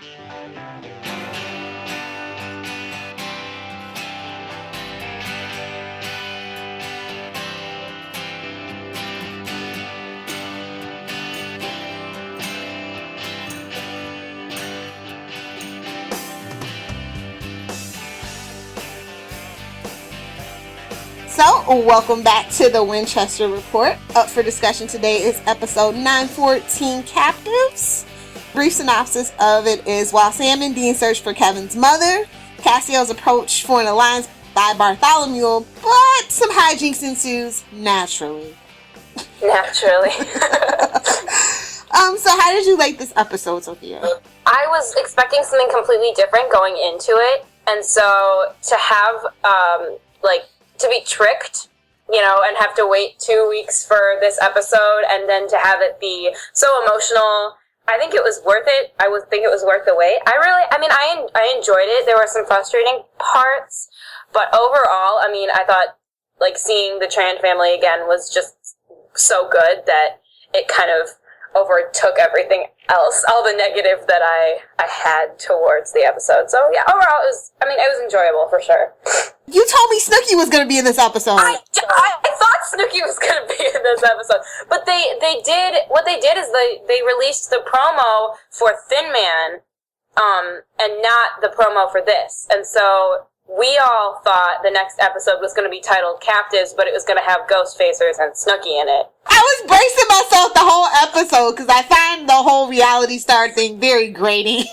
So, welcome back to the Winchester Report. Up for discussion today is episode 914, Captives. Brief synopsis of it is, while Sam and Dean search for Kevin's mother, Cassio's approached for an alliance by Bartholomew, but some hijinks ensues naturally. Naturally. So how did you like this episode, Sophia? I was expecting something completely different going into it, and so to have, to be tricked, and have to wait 2 weeks for this episode, and then to have it be so emotional, I think it was worth it. I would think it was worth the wait. I enjoyed it. There were some frustrating parts, but overall, I thought, seeing the Tran family again was just so good that it kind of overtook everything else, all the negative that I had towards the episode. So yeah, overall it was enjoyable for sure. You told me Snooki was going to be in this episode. I thought Snooki was going to be in this episode, but what they did is they released the promo for Thin Man, and not the promo for this, and so we all thought the next episode was going to be titled Captives, but it was going to have Ghostfacers and Snooki in it. I was bracing myself the whole episode because I find the whole reality star thing very grating.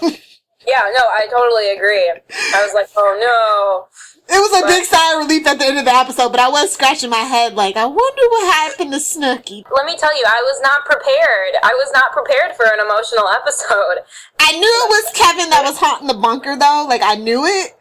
Yeah, no, I totally agree. I was like, oh no. It was a big sigh of relief at the end of the episode, but I was scratching my head like, I wonder what happened to Snooki. Let me tell you, I was not prepared. I was not prepared for an emotional episode. I knew it was Kevin that was haunting the bunker, though. I knew it.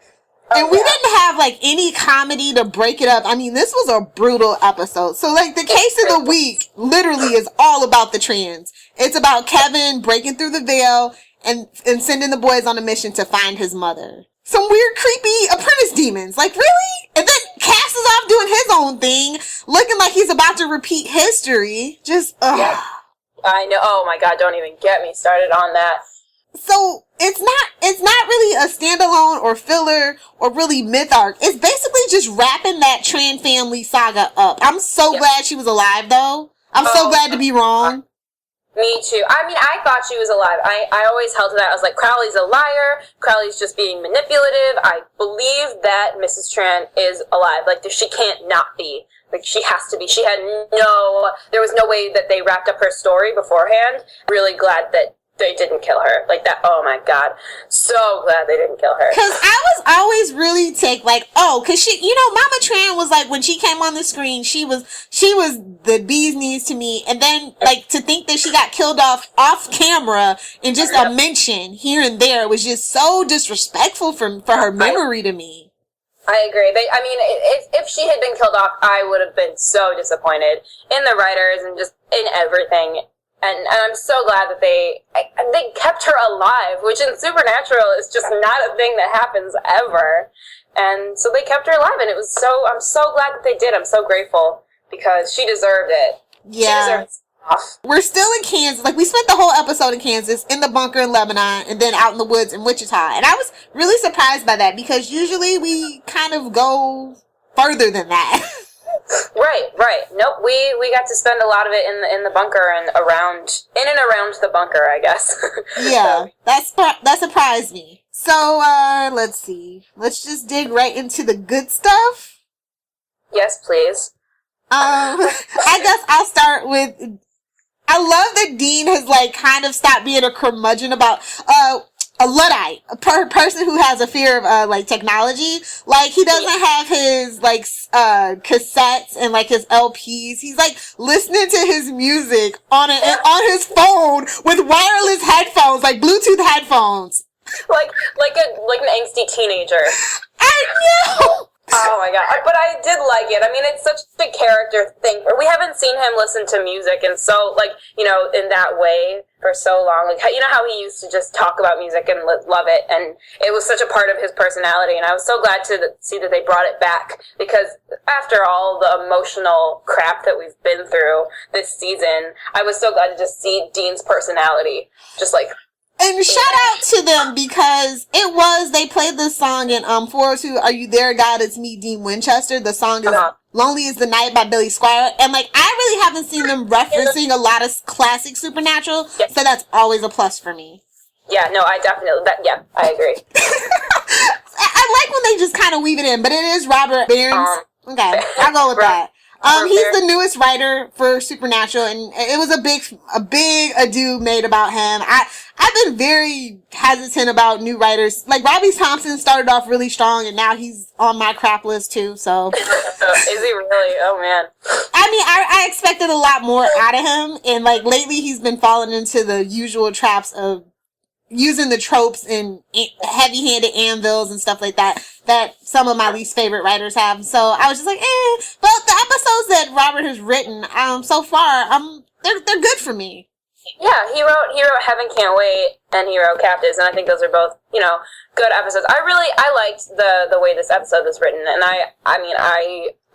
And we didn't have, any comedy to break it up. This was a brutal episode. So, the case of the week literally is all about the trans. It's about Kevin breaking through the veil and sending the boys on a mission to find his mother. Some weird, creepy apprentice demons. Really? And then Cass is off doing his own thing, looking like he's about to repeat history. Just, ugh. Yeah. I know. Oh, my God, don't even get me started on that. So it's not really a standalone or filler or really myth arc. It's basically just wrapping that Tran family saga up. I'm so glad she was alive, though. I'm so glad to be wrong. Me too. I thought she was alive. I always held to that. I was like, Crowley's a liar. Crowley's just being manipulative. I believe that Mrs. Tran is alive. She can't not be. She has to be. There was no way that they wrapped up her story beforehand. Really glad that they didn't kill her. Oh my God. So glad they didn't kill her. Because I was always really because she, Mama Tran was when she came on the screen, she was the bee's knees to me. And then, to think that she got killed off camera in just a mention here and there was just so disrespectful for her memory to me. I agree. If she had been killed off, I would have been so disappointed in the writers and just in everything. And I'm so glad that they kept her alive, which in Supernatural is just not a thing that happens ever. And so they kept her alive, and I'm so glad that they did. I'm so grateful because she deserved it. Yeah. She deserved stuff. We're still in Kansas. We spent the whole episode in Kansas, in the bunker in Lebanon, and then out in the woods in Wichita. And I was really surprised by that because usually we kind of go further than that. Right. Nope, we got to spend a lot of it in the bunker and around the bunker, I guess. Yeah, that surprised me. So, let's see. Let's just dig right into the good stuff. Yes, please. I guess I'll start with, I love that Dean has kind of stopped being a curmudgeon about, a Luddite, a person who has a fear of, technology. He doesn't have his, cassettes and, his LPs. He's, listening to his music on his phone with wireless headphones, Bluetooth headphones. Like an angsty teenager. I know! Oh my God. But I did like it. It's such a character thing. We haven't seen him listen to music and so, in that way for so long. How he used to just talk about music and love it. And it was such a part of his personality. And I was so glad to see that they brought it back because after all the emotional crap that we've been through this season, I was so glad to just see Dean's personality. Just And shout out to them because they played this song in 402, Are You There, God? It's Me, Dean Winchester. The song is Lonely is the Night by Billy Squier. And like, I really haven't seen them referencing a lot of classic Supernatural, so that's always a plus for me. Yeah, no, I definitely, I agree. I like when they just kind of weave it in, but it is Robert Barron's. Okay, I'll go with that. He's the newest writer for Supernatural, and it was a big ado made about him. I've been very hesitant about new writers. Like, Robbie Thompson started off really strong, and now he's on my crap list too, so. Is he really? Oh, man. I mean, I expected a lot more out of him, and like, lately he's been falling into the usual traps of using the tropes and heavy-handed anvils and stuff like that some of my least favorite writers have. So I was just like, But the episodes that Robert has written, so far, they're good for me. Yeah, he wrote Heaven Can't Wait, and he wrote Captives, and I think those are both, good episodes. I liked the way this episode was written, and I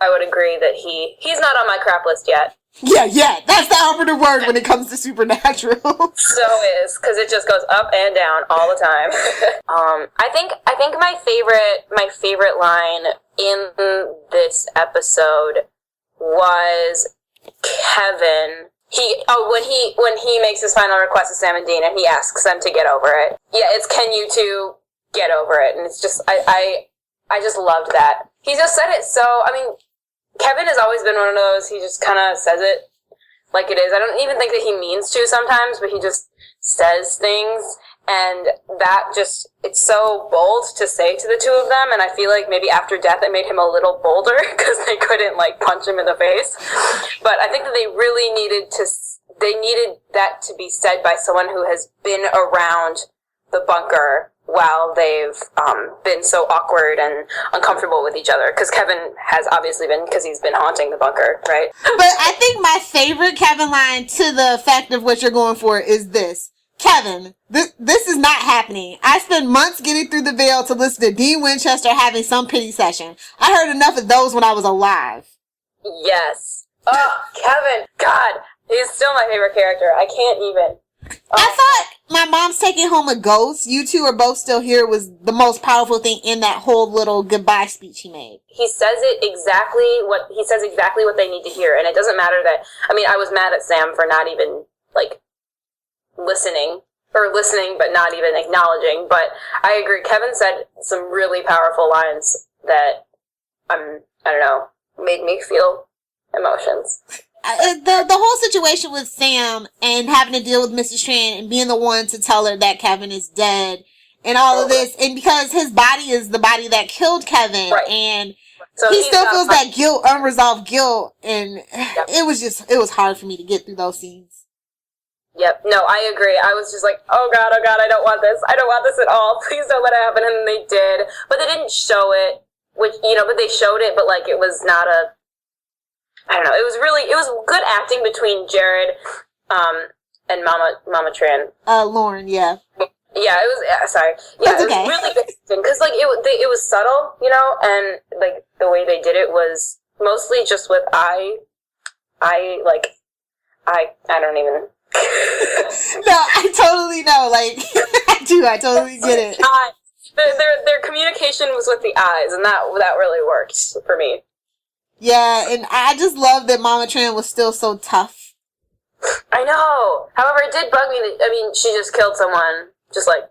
would agree that he's not on my crap list yet. Yeah, that's the operative word when it comes to Supernatural. So is, because it just goes up and down all the time. I think my favorite line in this episode was Kevin. When he makes his final request to Sam and Dean, and he asks them to get over it. Yeah, it's can you two get over it, and it's just I just loved that. He just said it so. I mean, Kevin has always been one of those, he just kind of says it like it is. I don't even think that he means to sometimes, but he just says things, and that just, it's so bold to say to the two of them, and I feel like maybe after death it made him a little bolder, because they couldn't, punch him in the face. But I think that they really needed that to be said by someone who has been around the bunker while they've been so awkward and uncomfortable with each other. Because Kevin has obviously been, because he's been haunting the bunker, right? But I think my favorite Kevin line, to the effect of what you're going for, is this. Kevin, this is not happening. I spent months getting through the veil to listen to Dean Winchester having some pity session. I heard enough of those when I was alive. Yes. Oh, Kevin. God, he's still my favorite character. I can't even. I thought My Mom's Taking Home a Ghost, You Two Are Both Still Here, was the most powerful thing in that whole little goodbye speech he made. He says exactly what they need to hear, and it doesn't matter that, I was mad at Sam for not even, listening but not even acknowledging, but I agree, Kevin said some really powerful lines that, I don't know, made me feel emotions. The whole situation with Sam and having to deal with Mrs. Tran and being the one to tell her that Kevin is dead and all of this, and because his body is the body that killed Kevin, right. And so he still feels that guilt, unresolved guilt, and it was hard for me to get through those scenes. Yep, no, I agree. I was just like, oh god, I don't want this at all. Please don't let it happen, and they did. But they didn't show it, but they showed it, but it was not a, I don't know, it was good acting between Jared, and Mama Tran. Lauren, yeah. Yeah, it was, sorry. Yeah, it was really good acting, because, it was subtle, and, the way they did it was mostly just with I don't even... No, I totally know, I totally get it. Their communication was with the eyes, and that really worked for me. Yeah, and I just love that Mama Tran was still so tough. I know. However, it did bug me that, she just killed someone. It's a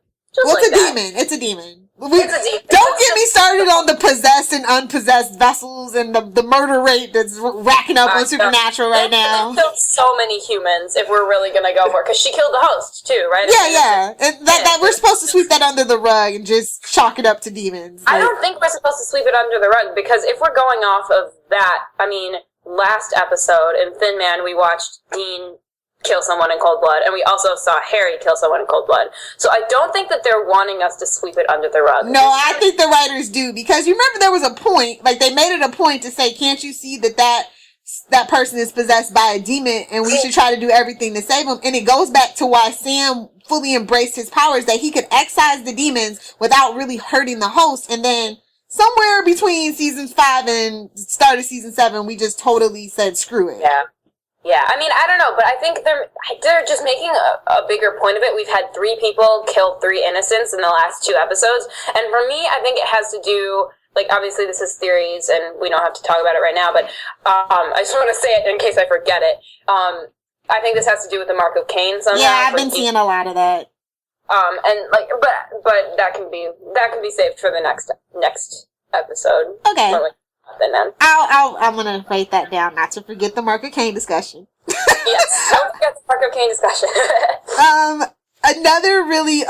demon. It's a demon. Don't get me started on the possessed and unpossessed vessels and the murder rate that's racking up on Supernatural right now. She killed so many humans, if we're really going to go for it. Because she killed the host, too, right? Yeah. And that we're supposed to sweep that under the rug and just chalk it up to demons. I don't think we're supposed to sweep it under the rug, because if we're going off of that, last episode in Thin Man, we watched Dean kill someone in cold blood, and we also saw Harry kill someone in cold blood. So I don't think that they're wanting us to sweep it under the rug. No, I think the writers do, because you remember there was a point, they made it a point to say, can't you see that person is possessed by a demon, and we should try to do everything to save him? And it goes back to why Sam fully embraced his powers, that he could excise the demons without really hurting the host, and then somewhere between seasons 5 and start of season 7, we just totally said, screw it. Yeah. Yeah, I mean, I don't know, but I think they're just making a bigger point of it. We've had 3 people kill 3 innocents in the last 2 episodes, and for me, I think it has to do, like, obviously this is theories, and we don't have to talk about it right now, but I just want to say it in case I forget it. I think this has to do with the Mark of Cain somehow. Yeah, I've been seeing a lot of that. And like, but that can be saved for the next episode. Okay. Then. I'm gonna write that down, not to forget the Mark of Cain discussion. Yes, don't forget the Mark of Cain discussion. Another really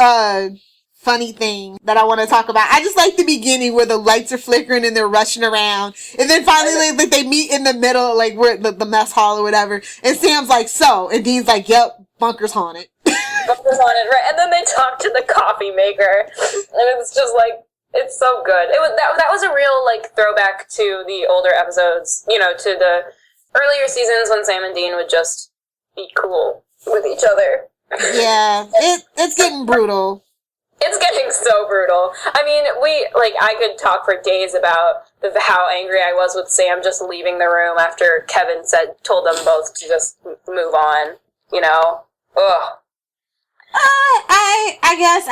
funny thing that I want to talk about. I just like the beginning where the lights are flickering and they're rushing around, and then finally like they meet in the middle, like we're at the mess hall or whatever. And Sam's like, "So," and Dean's like, "Yep, bunker's haunted." Bunker's haunted, right? And then they talk to the coffee maker, and it's just like. It's so good. It was that was a real like throwback to the older episodes, you know, to the earlier seasons when Sam and Dean would just be cool with each other. Yeah, it's getting brutal. It's getting so brutal. I mean, I could talk for days about how angry I was with Sam just leaving the room after Kevin told them both to just move on, you know? Ugh. I guess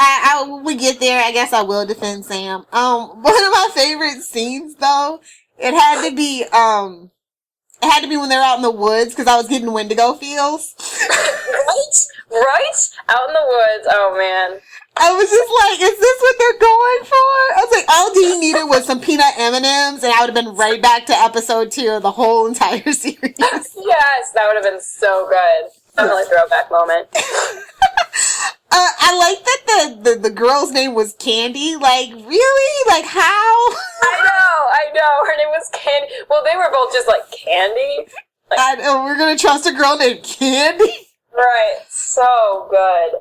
when we get there, I guess I will defend Sam. One of my favorite scenes though, it had to be when they're out in the woods, because I was getting Wendigo feels. Right? Out in the woods. Oh man. I was just like, is this what they're going for? I was like, all Dean needed was some peanut M&Ms, and I would have been right back to episode 2 of the whole entire series. Yes, that would have been so good. Definitely throwback moment. I like that the girl's name was Candy. Like, really? Like, how? I know. Her name was Candy. Well, they were both just like, Candy? Like, I know, we're gonna trust a girl named Candy? Right. So good.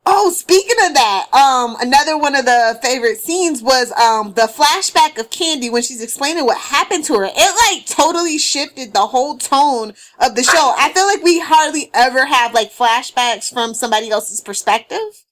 Oh, speaking of that, another one of the favorite scenes was the flashback of Candy when she's explaining what happened to her. It like totally shifted the whole tone of the show. I feel like we hardly ever have like flashbacks from somebody else's perspective.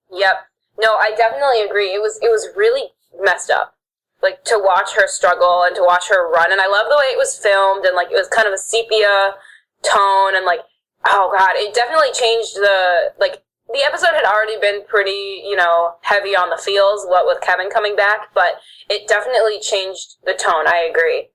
Yep. No, I definitely agree. It was really messed up. Like to watch her struggle and to watch her run, and I love the way it was filmed, and like it was kind of a sepia tone, and like, oh god, it definitely changed the episode had already been pretty, you know, heavy on the feels, what with Kevin coming back, but it definitely changed the tone. I agree.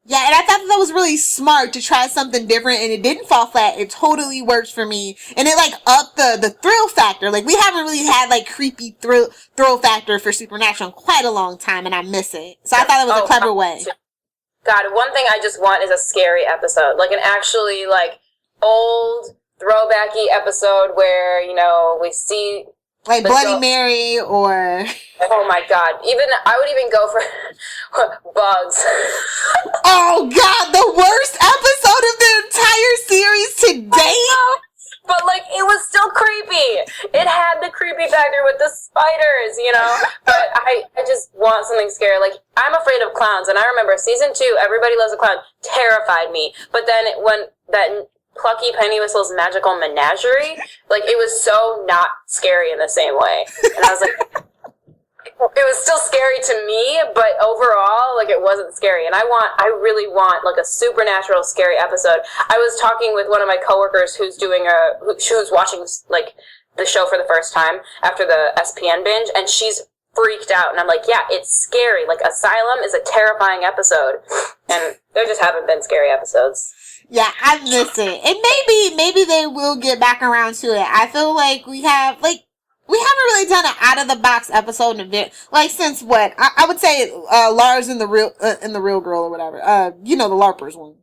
Yeah, and I thought that was really smart to try something different, and it didn't fall flat. It totally worked for me. And it, like, upped the thrill factor. Like, we haven't really had, like, creepy thrill factor for Supernatural in quite a long time, and I miss it. So I thought it was a clever way. God, one thing I just want is a scary episode. Like, an actually, like, old... throwbacky episode where, you know, we see like Bloody Mary or oh my god, I would even go for Bugs. Oh god, the worst episode of the entire series to date. But like it was still creepy. It had the creepy factor with the spiders, you know. But I just want something scary. Like I'm afraid of clowns, and I remember season 2, Everybody Loves a Clown terrified me. But then when that Plucky Pennywhistle's Magical Menagerie, like it was so not scary in the same way, and I was like, it was still scary to me, but overall, like it wasn't scary. And I really want like a supernatural scary episode. I was talking with one of my coworkers who's watching like the show for the first time after the SPN binge, and she's freaked out, and I'm like, yeah, it's scary. Like Asylum is a terrifying episode, and there just haven't been scary episodes. Yeah, I miss it. And maybe they will get back around to it. I feel like we haven't really done an out of the box episode in a bit. Like since what? I would say Lars and the real girl or whatever. You know, the LARPers one.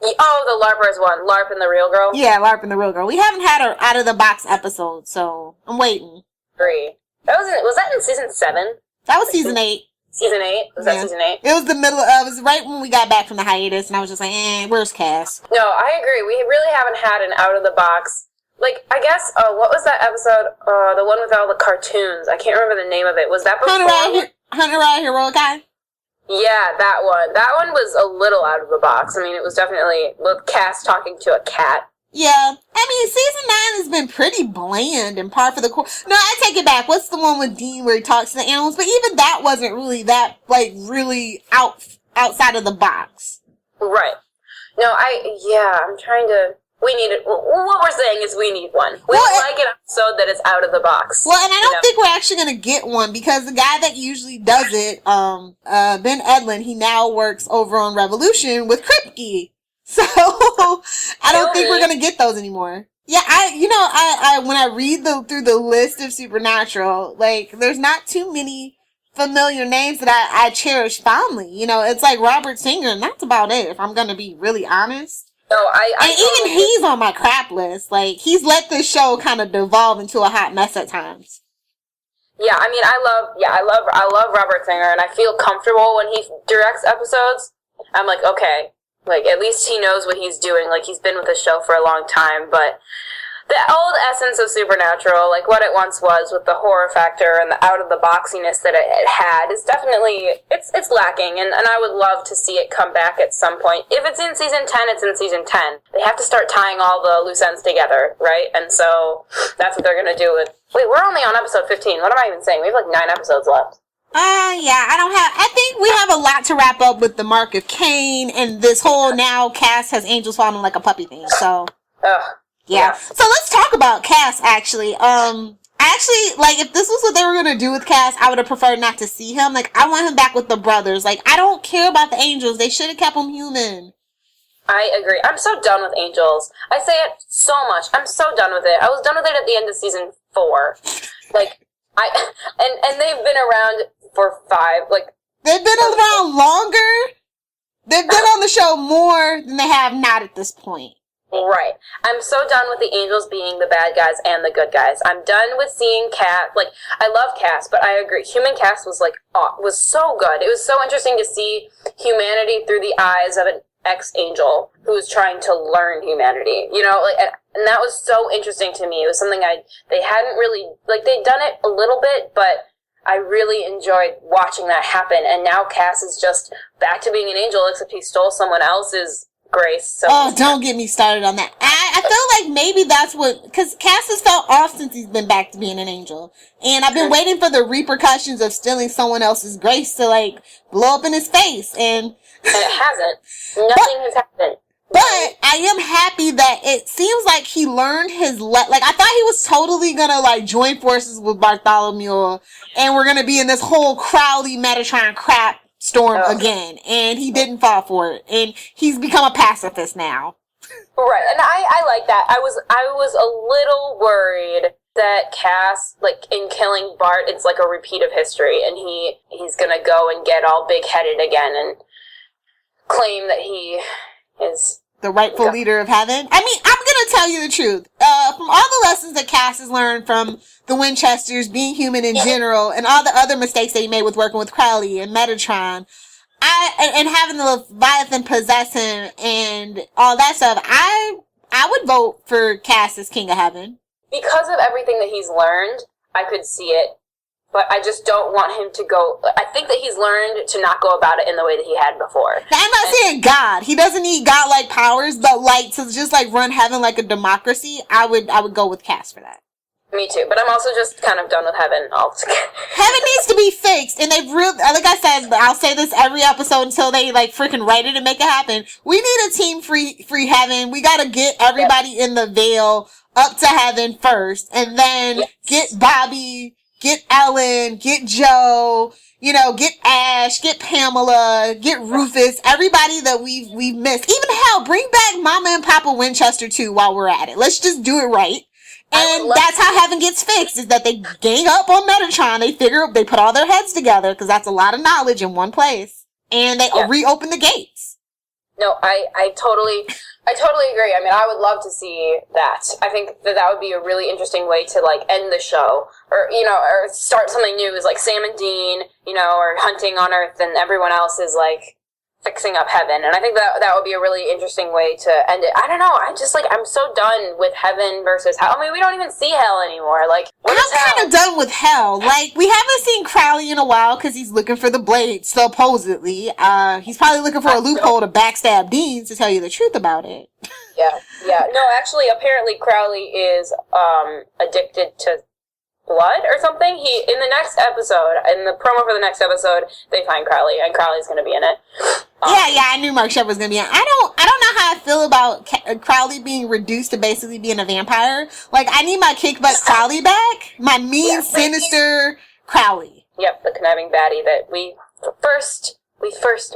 Oh, the LARPers one. LARP and the real girl? Yeah, LARP and the real girl. We haven't had an out of the box episode, so I'm waiting. 3. Was that in season 7? That was season 8. Season 8? Was that season 8? It was the middle of, it was right when we got back from the hiatus, and I was just like, where's Cass? No, I agree. We really haven't had an out-of-the-box, like, I guess, what was that episode? The one with all the cartoons. I can't remember the name of it. Was that before? Hunter Ride Hero Guy? Yeah, that one. That one was a little out of the box. I mean, it was definitely with Cass talking to a cat. Yeah. I mean, season 9 has been pretty bland and par for the course. No, I take it back. What's the one with Dean where he talks to the animals? But even that wasn't really that, like, really outside of the box. Right. No, I'm trying to. We need it. What we're saying is we need one. We would like an episode that is out of the box. Well, and I don't think we're actually going to get one because the guy that usually does it, Ben Edlund, he now works over on Revolution with Kripke. So I don't think we're going to get those anymore. Yeah, I when I read through the list of Supernatural, like, there's not too many familiar names that I cherish fondly. You know, it's like Robert Singer, and that's about it, if I'm going to be really honest. No, and even he's on my crap list. Like, he's let this show kind of devolve into a hot mess at times. Yeah, I mean, I love Robert Singer, and I feel comfortable when he directs episodes. I'm like, okay, like, at least he knows what he's doing. Like, he's been with the show for a long time, but the old essence of Supernatural, like what it once was with the horror factor and the out-of-the-boxiness that it had, is definitely, it's lacking, and I would love to see it come back at some point. If it's in Season 10, it's in Season 10. They have to start tying all the loose ends together, right? And so that's what they're going to do with... Wait, we're only on episode 15. What am I even saying? We have like 9 episodes left. Yeah, I think we have a lot to wrap up with the Mark of Cain, and this whole now Cass has angels falling like a puppy thing, so... Ugh. Yeah. So let's talk about Cass, actually. Actually, like, if this was what they were going to do with Cass, I would have preferred not to see him. Like, I want him back with the brothers. Like, I don't care about the angels. They should have kept him human. I agree. I'm so done with angels. I say it so much. I'm so done with it. I was done with it at the end of season 4. Like, and they've been around for 5, like... They've been around longer? They've been on the show more than they have not at this point. Right. I'm so done with the angels being the bad guys and the good guys. I'm done with seeing Cass. Like, I love Cass, but I agree. Human Cass was was so good. It was so interesting to see humanity through the eyes of an ex-angel who was trying to learn humanity. You know, like, and that was so interesting to me. It was something they hadn't really, like, they'd done it a little bit, but I really enjoyed watching that happen. And now Cass is just back to being an angel, except he stole someone else's grace. So don't get me started on that. I feel like maybe that's what, because Cass has felt off since he's been back to being an angel, and I've been waiting for the repercussions of stealing someone else's grace to, like, blow up in his face, and it hasn't. Nothing has happened. But I am happy that it seems like he learned his like, I thought he was totally gonna, like, join forces with Bartholomew, and we're gonna be in this whole Crowley Metatron crap storm again, and he didn't fall for it, and he's become a pacifist now. Right, and I like that. I was a little worried that Cass, like, in killing Bart, it's like a repeat of history, and he's gonna go and get all big-headed again and claim that he is the rightful leader of heaven. I mean, I'm gonna tell you the truth. From all the lessons that Cass has learned from the Winchesters, being human in general, and all the other mistakes that he made with working with Crowley and Metatron, and having the Leviathan possess him and all that stuff, I would vote for Cass as King of Heaven. Because of everything that he's learned, I could see it. But I just don't want him to go... I think that he's learned to not go about it in the way that he had before. Now, I'm not saying God. He doesn't need God-like powers, but, like, to just, like, run heaven like a democracy, I would go with Cass for that. Me too, but I'm also just kind of done with heaven altogether. Heaven needs to be fixed, and they've really... Like I said, I'll say this every episode until they, like, freaking write it and make it happen. We need a team-free heaven. We gotta get everybody in the veil up to heaven first, and then get Bobby... Get Ellen, get Joe, you know, get Ash, get Pamela, get Rufus, everybody that we've missed. Even hell, bring back Mama and Papa Winchester too while we're at it. Let's just do it right. And that's how heaven gets fixed, is that they gang up on Metatron, they put all their heads together, because that's a lot of knowledge in one place, and they reopen the gates. No, I totally agree. I mean, I would love to see that. I think that would be a really interesting way to, like, end the show. Or, you know, or start something new, is like Sam and Dean, you know, or hunting on Earth, and everyone else is, like, fixing up heaven. And I think that would be a really interesting way to end it. I don't know. I'm so done with heaven versus hell. I mean, we don't even see hell anymore. Like, what is hell? I'm kind of done with hell. Like, we haven't seen Crowley in a while because he's looking for the blade, supposedly. He's probably looking for a loophole to backstab Dean, to tell you the truth about it. Yeah. No, actually, apparently Crowley is addicted to blood or something. In the next episode, in the promo for the next episode, they find Crowley, and Crowley's going to be in it. Yeah, I knew Mark Shepard was gonna be on. I don't know how I feel about Crowley being reduced to basically being a vampire. Like, I need my kick butt Crowley back. My mean, sinister Crowley. Yep, the conniving baddie that we first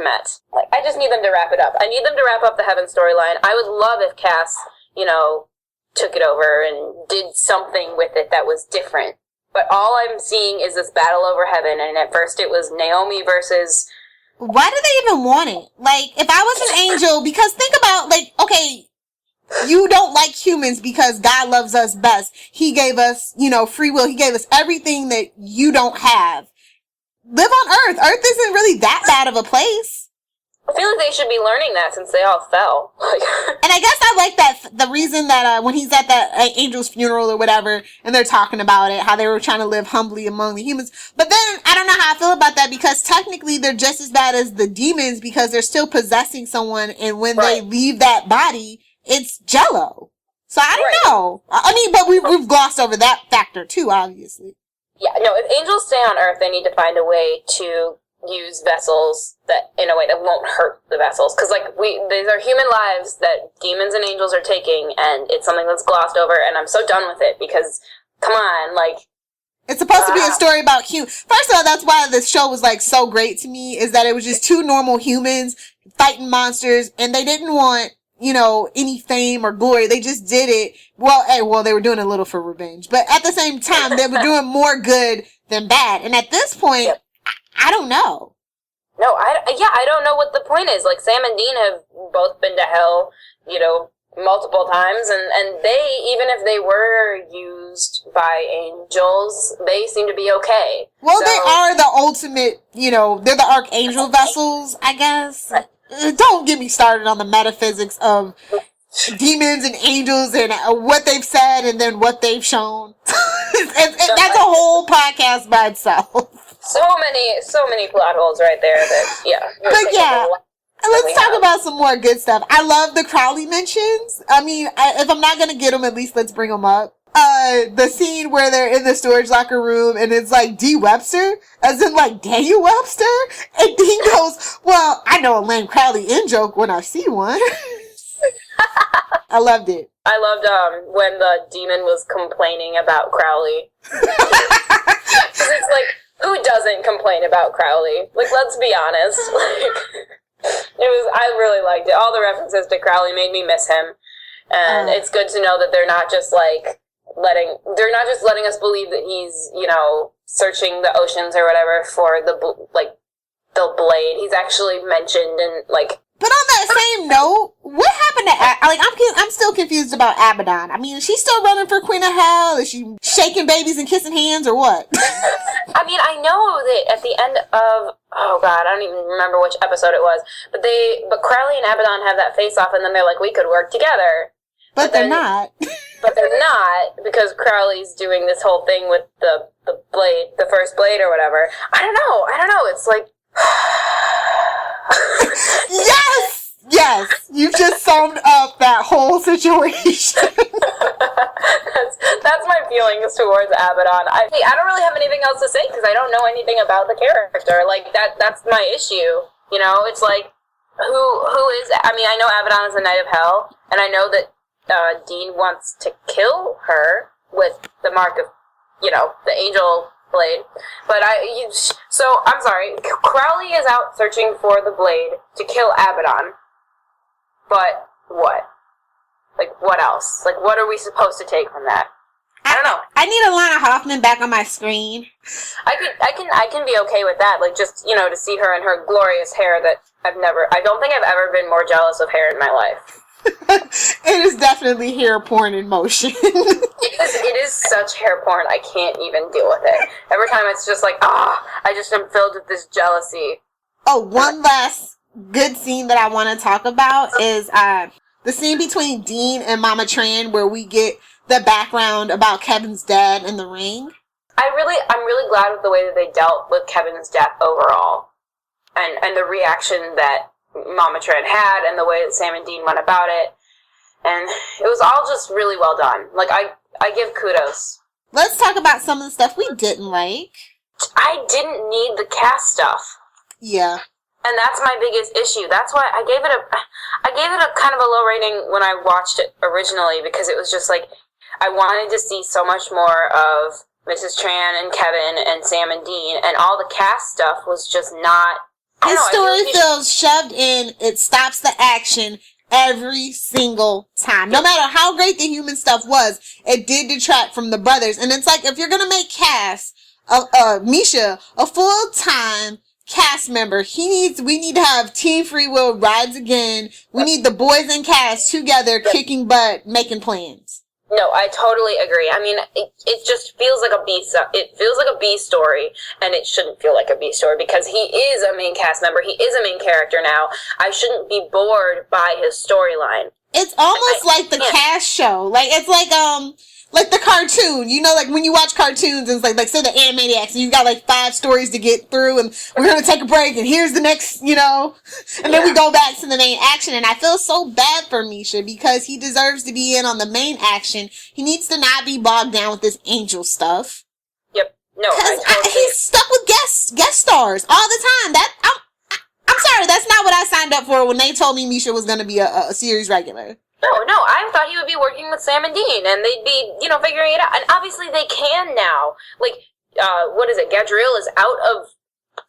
met. Like, I just need them to wrap it up. I need them to wrap up the Heaven storyline. I would love if Cass, took it over and did something with it that was different. But all I'm seeing is this battle over Heaven, and at first it was Naomi versus... Why do they even want it? Like, if I was an angel, because think about, like, okay, you don't like humans because God loves us best. He gave us, free will. He gave us everything that you don't have. Live on Earth. Earth isn't really that bad of a place. I feel like they should be learning that since they all fell. And I guess I like that, the reason that when he's at that angel's funeral or whatever, and they're talking about it, how they were trying to live humbly among the humans. But then, I don't know how I feel about that, because technically they're just as bad as the demons, because they're still possessing someone, and when they leave that body, it's jello. So I don't know. I mean, but we've glossed over that factor too, obviously. Yeah, no, if angels stay on Earth, they need to find a way to use vessels that in a way that won't hurt the vessels, because these are human lives that demons and angels are taking, and it's something that's glossed over, and I'm so done with it, because come on, it's supposed to be a story about first of all, that's why this show was so great to me, is that it was just two normal humans fighting monsters, and they didn't want any fame or glory. They just did it. Well, they were doing a little for revenge, but at the same time, they were doing more good than bad. And at this point, I don't know. No, I don't know what the point is. Like, Sam and Dean have both been to hell, multiple times, and they, even if they were used by angels, they seem to be okay. Well, they are the ultimate, they're the archangel vessels, I guess. Don't get me started on the metaphysics of demons and angels and what they've said and then what they've shown. That's a whole podcast by itself. So many plot holes right there that, But let's talk about some more good stuff. I love the Crowley mentions. I mean, if I'm not going to get them, at least let's bring them up. The scene where they're in the storage locker room and it's D. Webster, as in Daniel Webster. And Dean goes, well, I know a lame Crowley in-joke when I see one. I loved it. I loved when the demon was complaining about Crowley. It's who doesn't complain about Crowley? Let's be honest. I really liked it. All the references to Crowley made me miss him. And it's good to know that they're not just letting us believe that he's, searching the oceans or whatever for the blade. He's actually mentioned in But on that same note, what happened to I'm still confused about Abaddon. I mean, is she still running for Queen of Hell? Is she shaking babies and kissing hands or what? I mean, I know that at the end of I don't even remember which episode it was, but Crowley and Abaddon have that face off, and then they're like, we could work together. But they're not. But they're not, because Crowley's doing this whole thing with the blade, the first blade or whatever. I don't know. It's Yes! You've just summed up that whole situation. That's my feelings towards Abaddon. I don't really have anything else to say, because I don't know anything about the character. That's my issue. It's who is... I mean, I know Abaddon is a Knight of Hell, and I know that Dean wants to kill her with the mark of, the angel blade. But so, I'm sorry, Crowley is out searching for the blade to kill Abaddon. But what? What else? What are we supposed to take from that? I don't know. I need Alana Hoffman back on my screen. I can be okay with that. Just, to see her in her glorious hair that I don't think I've ever been more jealous of hair in my life. It is definitely hair porn in motion. It is such hair porn. I can't even deal with it. Every time it's just I just am filled with this jealousy. Oh, one last good scene that I want to talk about is the scene between Dean and Mama Tran, where we get the background about Kevin's dad in the ring. I'm really glad with the way that they dealt with Kevin's death overall, and the reaction that Mama Tran had, and the way that Sam and Dean went about it, and it was all just really well done. I give kudos. Let's talk about some of the stuff we didn't like. I didn't need the cast stuff. Yeah. And that's my biggest issue. That's why I gave it a kind of a low rating when I watched it originally, because it was just like, I wanted to see so much more of Mrs. Tran and Kevin and Sam and Dean, and all the cast stuff was just not... His story feels shoved in. It stops the action every single time. No matter how great the human stuff was, it did detract from the brothers. And it's like, if you're going to make Cass, Misha, a full-time cast member, we need to have Team Free Will rides again. We need the boys and Cass together, kicking butt, making plans. No, I totally agree. I mean, it just feels like it feels like a B story, and it shouldn't feel like a B story, because he is a main cast member. He is a main character now. I shouldn't be bored by his storyline. It's almost like the cast show. Like, it's like the cartoon, you know, like when you watch cartoons and it's like say the Animaniacs, and you've got like 5 stories to get through, and we're going to take a break, and here's the next, you know, and then we go back to the main action. And I feel so bad for Misha, because he deserves to be in on the main action. He needs to not be bogged down with this angel stuff. Yep. No, he's stuck with guest stars all the time. I'm sorry, that's not what I signed up for when they told me Misha was going to be a series regular. No, I thought he would be working with Sam and Dean, and they'd be, you know, figuring it out. And obviously they can now. Like, what is it? Gadriel is out of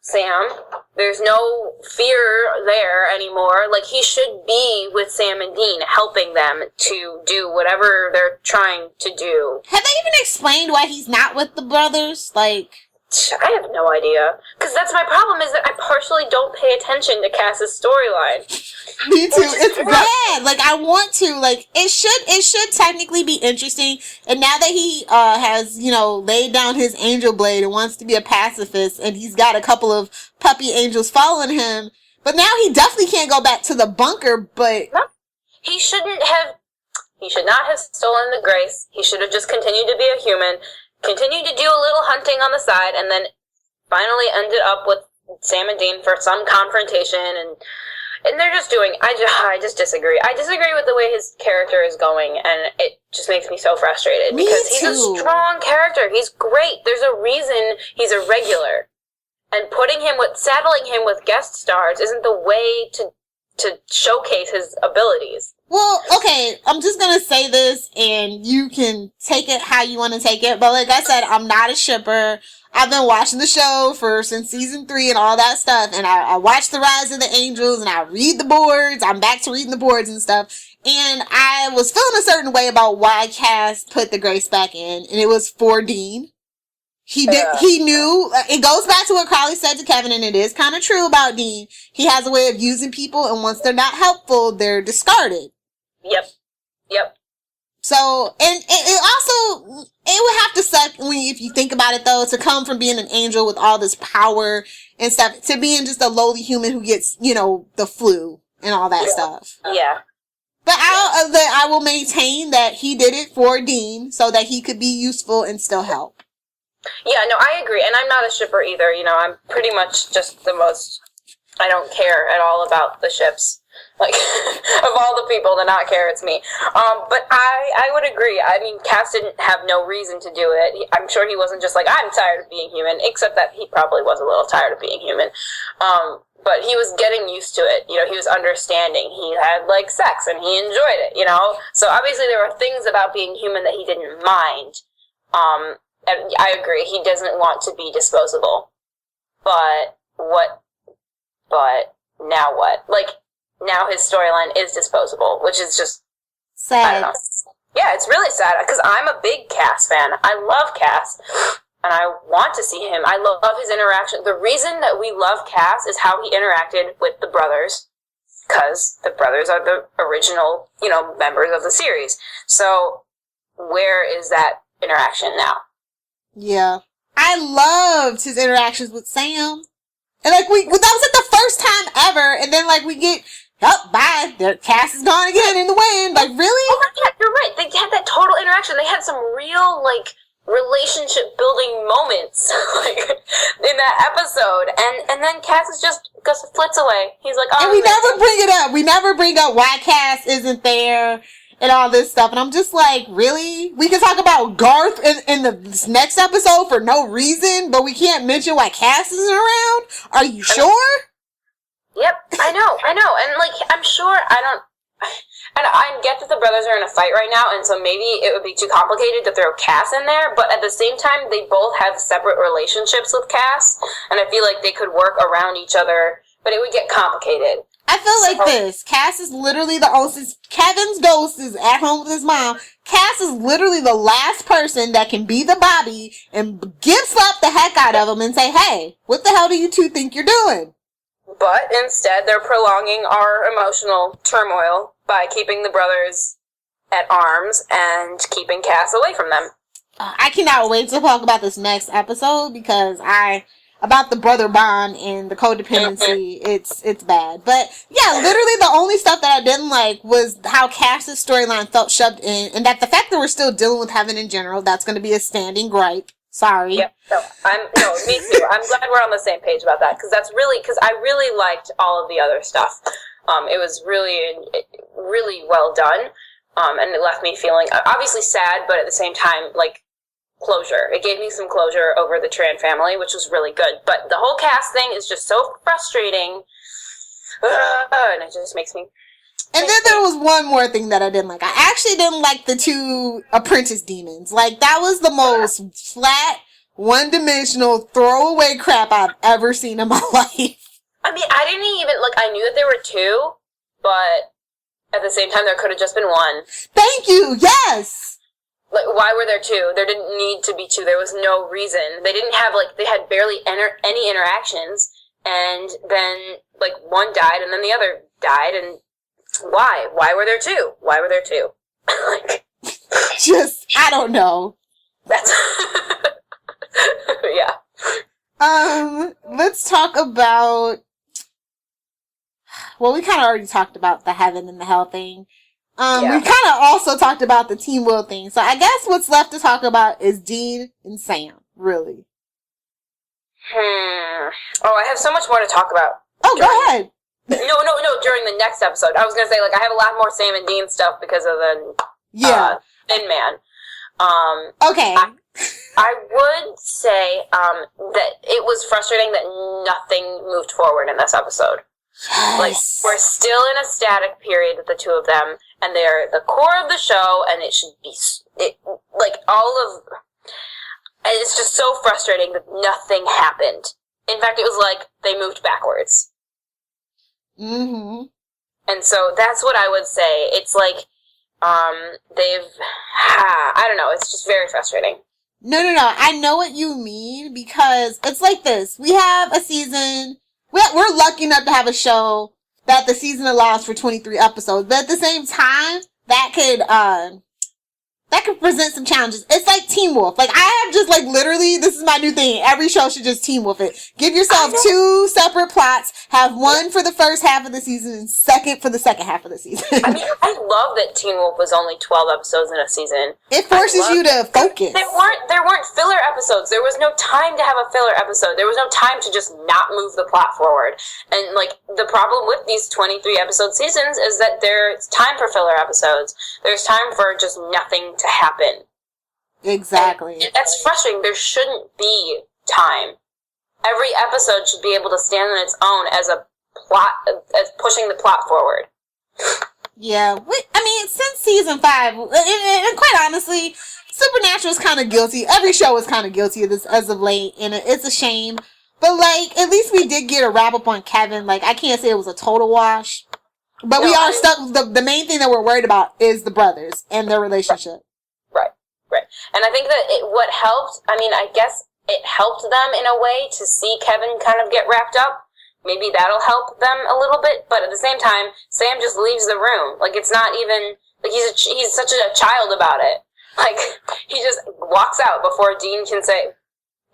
Sam. There's no fear there anymore. Like, he should be with Sam and Dean, helping them to do whatever they're trying to do. Have they even explained why he's not with the brothers? Like... I have no idea. Because that's my problem, is that I partially don't pay attention to Cass's storyline. Me too. It's bad. Like, I want to. Like, it should technically be interesting. And now that he has, you know, laid down his angel blade and wants to be a pacifist, and he's got a couple of puppy angels following him, but now he definitely can't go back to the bunker, but... No. He should not have stolen the grace. He should have just continued to be a human, continued to do a little hunting on the side, and then finally ended up with Sam and Dean for some confrontation, and they're just doing... I just disagree. I disagree with the way his character is going, and it just makes me so frustrated. Because he's a strong character. He's great. There's a reason he's a regular. And saddling him with guest stars isn't the way to showcase his abilities. Well, okay, I'm just gonna say this, and you can take it how you want to take it, but like I said, I'm not a shipper. I've been watching the show since season 3 and all that stuff, and I watched The Rise of the Angels, and I read the boards. I'm back to reading the boards and stuff, and I was feeling a certain way about why Cass put the grace back in, and it was for Dean. He knew, it goes back to what Crowley said to Kevin, and it is kind of true about Dean. He has a way of using people, and once they're not helpful, they're discarded. Yep. So, and it also, it would have to suck if you think about it though, to come from being an angel with all this power and stuff, to being just a lowly human who gets, you know, the flu and all that stuff. Yeah. But I will maintain that he did it for Dean so that he could be useful and still help. Yeah, no, I agree. And I'm not a shipper either. You know, I'm pretty much just I don't care at all about the ships. Like, of all the people to not care, it's me. But I would agree. I mean, Cass didn't have no reason to do it. I'm sure he wasn't just like, I'm tired of being human, except that he probably was a little tired of being human. But he was getting used to it. You know, he was understanding. He had, like, sex, and he enjoyed it, you know? So obviously there were things about being human that he didn't mind. And I agree, he doesn't want to be disposable. But now what? Like, now his storyline is disposable, which is just sad. I don't know. Yeah, it's really sad, because I'm a big Cass fan. I love Cass, and I want to see him. I love his interaction. The reason that we love Cass is how he interacted with the brothers, because the brothers are the original, you know, members of the series. So, where is that interaction now? Yeah. I loved his interactions with Sam. And like that was like the first time ever, and then like we get, bye, their Cass is gone again in the wind. Like, really? Oh, yeah, you're right. They had that total interaction. They had some real, like, relationship building moments, like, in that episode. And then Cass is just flits away. He's like, oh. And we never bring it up. We never bring up why Cass isn't there and all this stuff. And I'm just like, really? We can talk about Garth in this next episode for no reason, but we can't mention why Cass isn't around? Are you sure? Yep, I know. And, like, I'm sure and I get that the brothers are in a fight right now, and so maybe it would be too complicated to throw Cass in there, but at the same time, they both have separate relationships with Cass, and I feel like they could work around each other, but it would get complicated. I feel like this. Cass is literally the only... Since Kevin's ghost is at home with his mom, Cass is literally the last person that can be the Bobby and slap the heck out of him and say, hey, what the hell do you two think you're doing? But instead, they're prolonging our emotional turmoil by keeping the brothers at arms and keeping Cass away from them. I cannot wait to talk about this next episode because about the brother bond and the codependency, it's bad. But yeah, literally the only stuff that I didn't like was how Cass's storyline felt shoved in, and that the fact that we're still dealing with heaven in general, that's going to be a standing gripe. Sorry. Yep. No, me too. I'm glad we're on the same page about that because I really liked all of the other stuff. It was really well done, and it left me feeling obviously sad, but at the same time like closure. It gave me some closure over the Tran family, which was really good. But the whole cast thing is just so frustrating, and it just makes me. And then there was one more thing that I didn't like. I actually didn't like the two apprentice demons. Like, that was the most flat, one-dimensional, throwaway crap I've ever seen in my life. I mean, I didn't even, like, I knew that there were two, but at the same time, there could have just been one. Thank you, yes! Like, why were there two? There didn't need to be two. There was no reason. They didn't have, like, they had barely any interactions, and then, like, one died, and then the other died, and why? Why were there two? Why were there two? Like, just, I don't know. That's, yeah. Let's talk about, well, we kind of already talked about the heaven and the hell thing. We kind of also talked about the Team Will thing. So I guess what's left to talk about is Dean and Sam, really. Oh, I have so much more to talk about. Oh, go ahead. No, during the next episode. I was going to say, like, I have a lot more Sam and Dean stuff because of the Thin Man. Okay. I would say that it was frustrating that nothing moved forward in this episode. Yes. Like, we're still in a static period with the two of them, and they're the core of the show, and it should be, it's just so frustrating that nothing happened. In fact, it was like they moved backwards. Mm-hmm. And so that's what I would say. It's like, I don't know, it's just very frustrating. No. I know what you mean because it's like this. We have a season. We're lucky enough to have a show that the season allows for 23 episodes, but at the same time, that could present some challenges. It's like Teen Wolf. Like, I have just, like, literally, this is my new thing. Every show should just Teen Wolf it. Give yourself two separate plots. Have one for the first half of the season and second for the second half of the season. I mean, I love that Teen Wolf was only 12 episodes in a season. It forces you to focus. There weren't filler episodes. There was no time to have a filler episode. There was no time to just not move the plot forward. And, like, the problem with these 23 episode seasons is that there's time for filler episodes. There's time for just nothing to happen. Exactly. And that's frustrating. There shouldn't be time. Every episode should be able to stand on its own as a plot, as pushing the plot forward. Yeah, since season 5, and quite honestly, Supernatural is kind of guilty. Every show is kind of guilty of this as of late, and it's a shame. But, like, at least we did get a wrap up on Kevin. Like, I can't say it was a total wash. But we are stuck. The main thing that we're worried about is the brothers and their relationship. Right. And I think that what helped, I guess it helped them in a way to see Kevin kind of get wrapped up. Maybe that'll help them a little bit. But at the same time, Sam just leaves the room. Like, it's not even, like, he's such a child about it. Like, he just walks out before Dean can say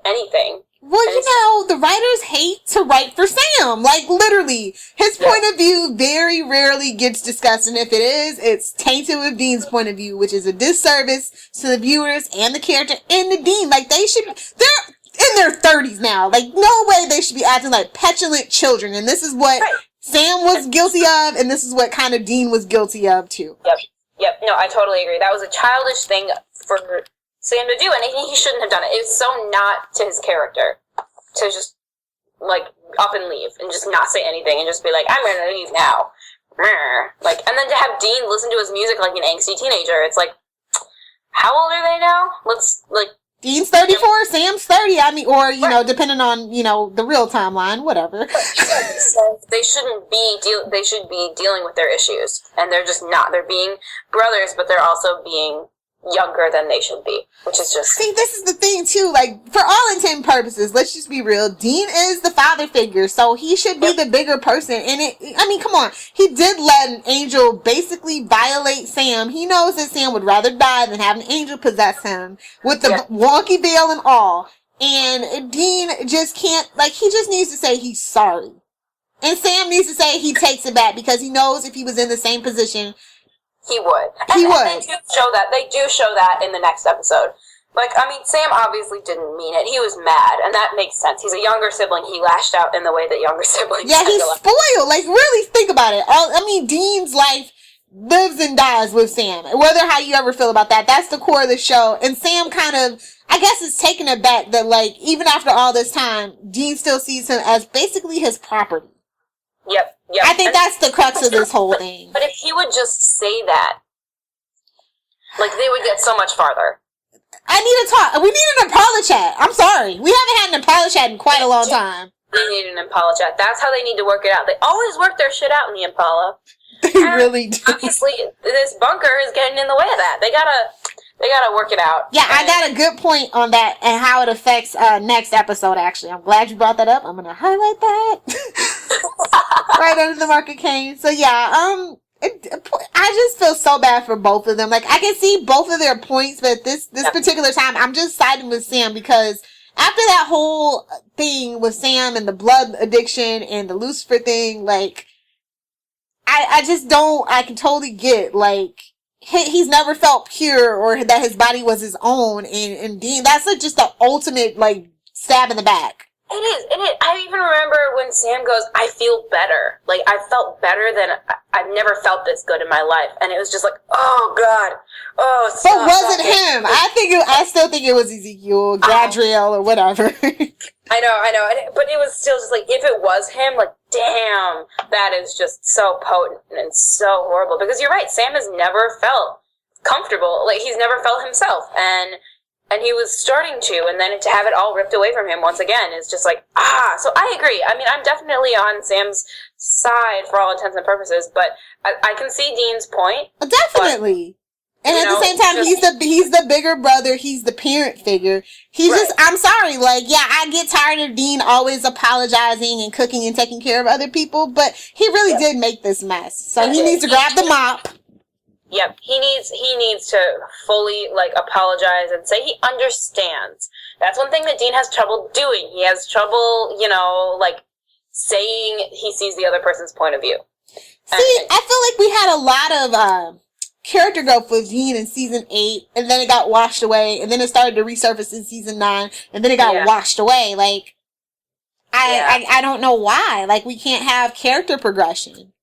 anything. Well, the writers hate to write for Sam. Like, literally. His point of view very rarely gets discussed, and if it is, it's tainted with Dean's point of view, which is a disservice to the viewers and the character and the Dean. Like, they're in their 30s now. Like, no way they should be acting like petulant children, and this is what Sam was guilty of, and this is what kind of Dean was guilty of, too. Yep. No, I totally agree. That was a childish thing for Sam to do, and he shouldn't have done it. It was so not to his character to just, like, up and leave and just not say anything and just be like, I'm gonna leave now. Like, and then to have Dean listen to his music like an angsty teenager, it's like, how old are they now? Dean's 34, Sam's 30. I mean, or, you know, depending on, you know, the real timeline, whatever. So they shouldn't be, they should be dealing with their issues. And they're just not. They're being brothers, but they're also being younger than they should be, which is just... See, this is the thing, too. Like, for all intent and purposes, let's just be real. Dean is the father figure, so he should be the bigger person. And I mean, come on. He did let an angel basically violate Sam. He knows that Sam would rather die than have an angel possess him with the wonky veil and all. And Dean just can't, like, he just needs to say he's sorry. And Sam needs to say he takes it back because he knows if he was in the same position, he would. He would. And they do show that in the next episode. Like, I mean, Sam obviously didn't mean it. He was mad, and that makes sense. He's a younger sibling. He lashed out in the way that younger siblings... Yeah, he's spoiled. Like, really think about it. I mean, Dean's life lives and dies with Sam. Whether how you ever feel about that, that's the core of the show. And Sam kind of, I guess, is taken aback that, like, even after all this time, Dean still sees him as basically his property. Yep. I think that's the crux of this whole thing. But if he would just say that, like, they would get so much farther. I need to talk. We need an Impala chat. I'm sorry. We haven't had an Impala chat in quite a long time. They need an Impala chat. That's how they need to work it out. They always work their shit out in the Impala. They really do. Obviously, this bunker is getting in the way of that. They gotta work it out. Yeah, I got a good point on that and how it affects next episode, actually. I'm glad you brought that up. I'm going to highlight that. Right under the market cane. So, yeah, I just feel so bad for both of them. Like, I can see both of their points, but this particular time, I'm just siding with Sam because after that whole thing with Sam and the blood addiction and the Lucifer thing, like, I just don't, I can totally get, like, he's never felt pure or that his body was his own. And Dean, that's like just the ultimate, like, stab in the back. It is. I even remember when Sam goes, I feel better. Like, I felt better than, I've never felt this good in my life. And it was just like, oh, God. Oh, but was it him? I still think it was Ezekiel, Gadriel, or whatever. I know. But it was still just like, if it was him, like, damn, that is just so potent and so horrible. Because you're right, Sam has never felt comfortable. Like, he's never felt himself. And he was starting to, and then to have it all ripped away from him once again is just like, so I agree. I mean, I'm definitely on Sam's side for all intents and purposes, but I can see Dean's point. Definitely. And at the same time, he's the bigger brother, he's the parent figure. He's just, I'm sorry, like, yeah, I get tired of Dean always apologizing and cooking and taking care of other people, but he really did make this mess. So he needs to grab the mop. Yep, he needs to fully, like, apologize and say he understands. That's one thing that Dean has trouble doing. He has trouble, like, saying he sees the other person's point of view. See, I feel like we had a lot of character growth with Dean in season 8, and then it got washed away, and then it started to resurface in season 9, and then it got washed away. Like, I don't know why. Like, we can't have character progression.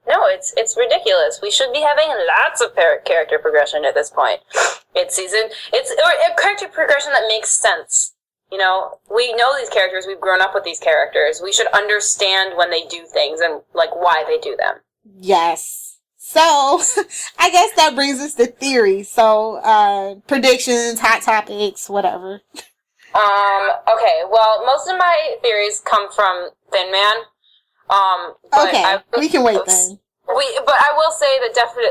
No, it's ridiculous. We should be having lots of character progression at this point. It's a character progression that makes sense. We know these characters. We've grown up with these characters. We should understand when they do things and, like, why they do them. Yes. So, I guess that brings us to theory. So, predictions, hot topics, whatever. Okay. Well, most of my theories come from Thin Man. Okay, we can wait then. But I will say that definitely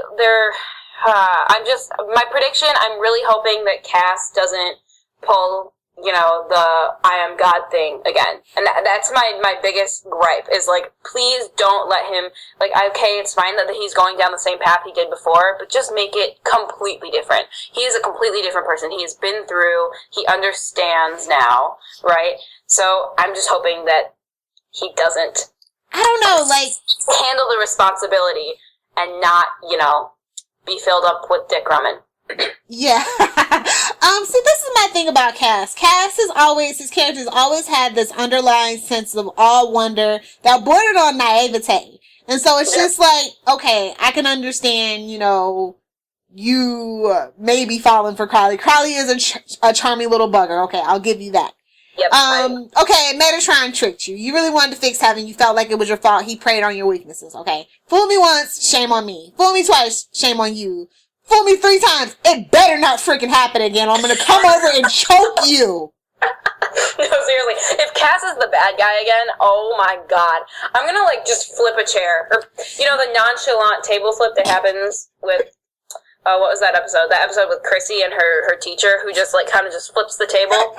my prediction, I'm really hoping that Cass doesn't pull, the I am God thing again. And that's my biggest gripe is, like, please don't let him, like, okay, it's fine that he's going down the same path he did before, but just make it completely different. He is a completely different person. He has been through, he understands now, right? So I'm just hoping that he doesn't, I don't know, like, handle the responsibility and not, be filled up with dick ramen. Yeah. See, this is my thing about Cass. His characters always had this underlying sense of awe, wonder, that bordered on naivete. And so it's just like, okay, I can understand, you may be falling for Crowley. Crowley is a charming little bugger. Okay, I'll give you that. Yep. Okay, Metatron tricked you. You really wanted to fix heaven. You felt like it was your fault. He preyed on your weaknesses. Okay. Fool me once, shame on me. Fool me twice, shame on you. Fool me 3 times, it better not freaking happen again. I'm gonna come over and choke you. No, seriously. If Cass is the bad guy again, oh my god. I'm gonna, like, just flip a chair. Or, you know, the nonchalant table flip that happens with, what was that episode? That episode with Chrissy and her teacher who just, like, kind of just flips the table.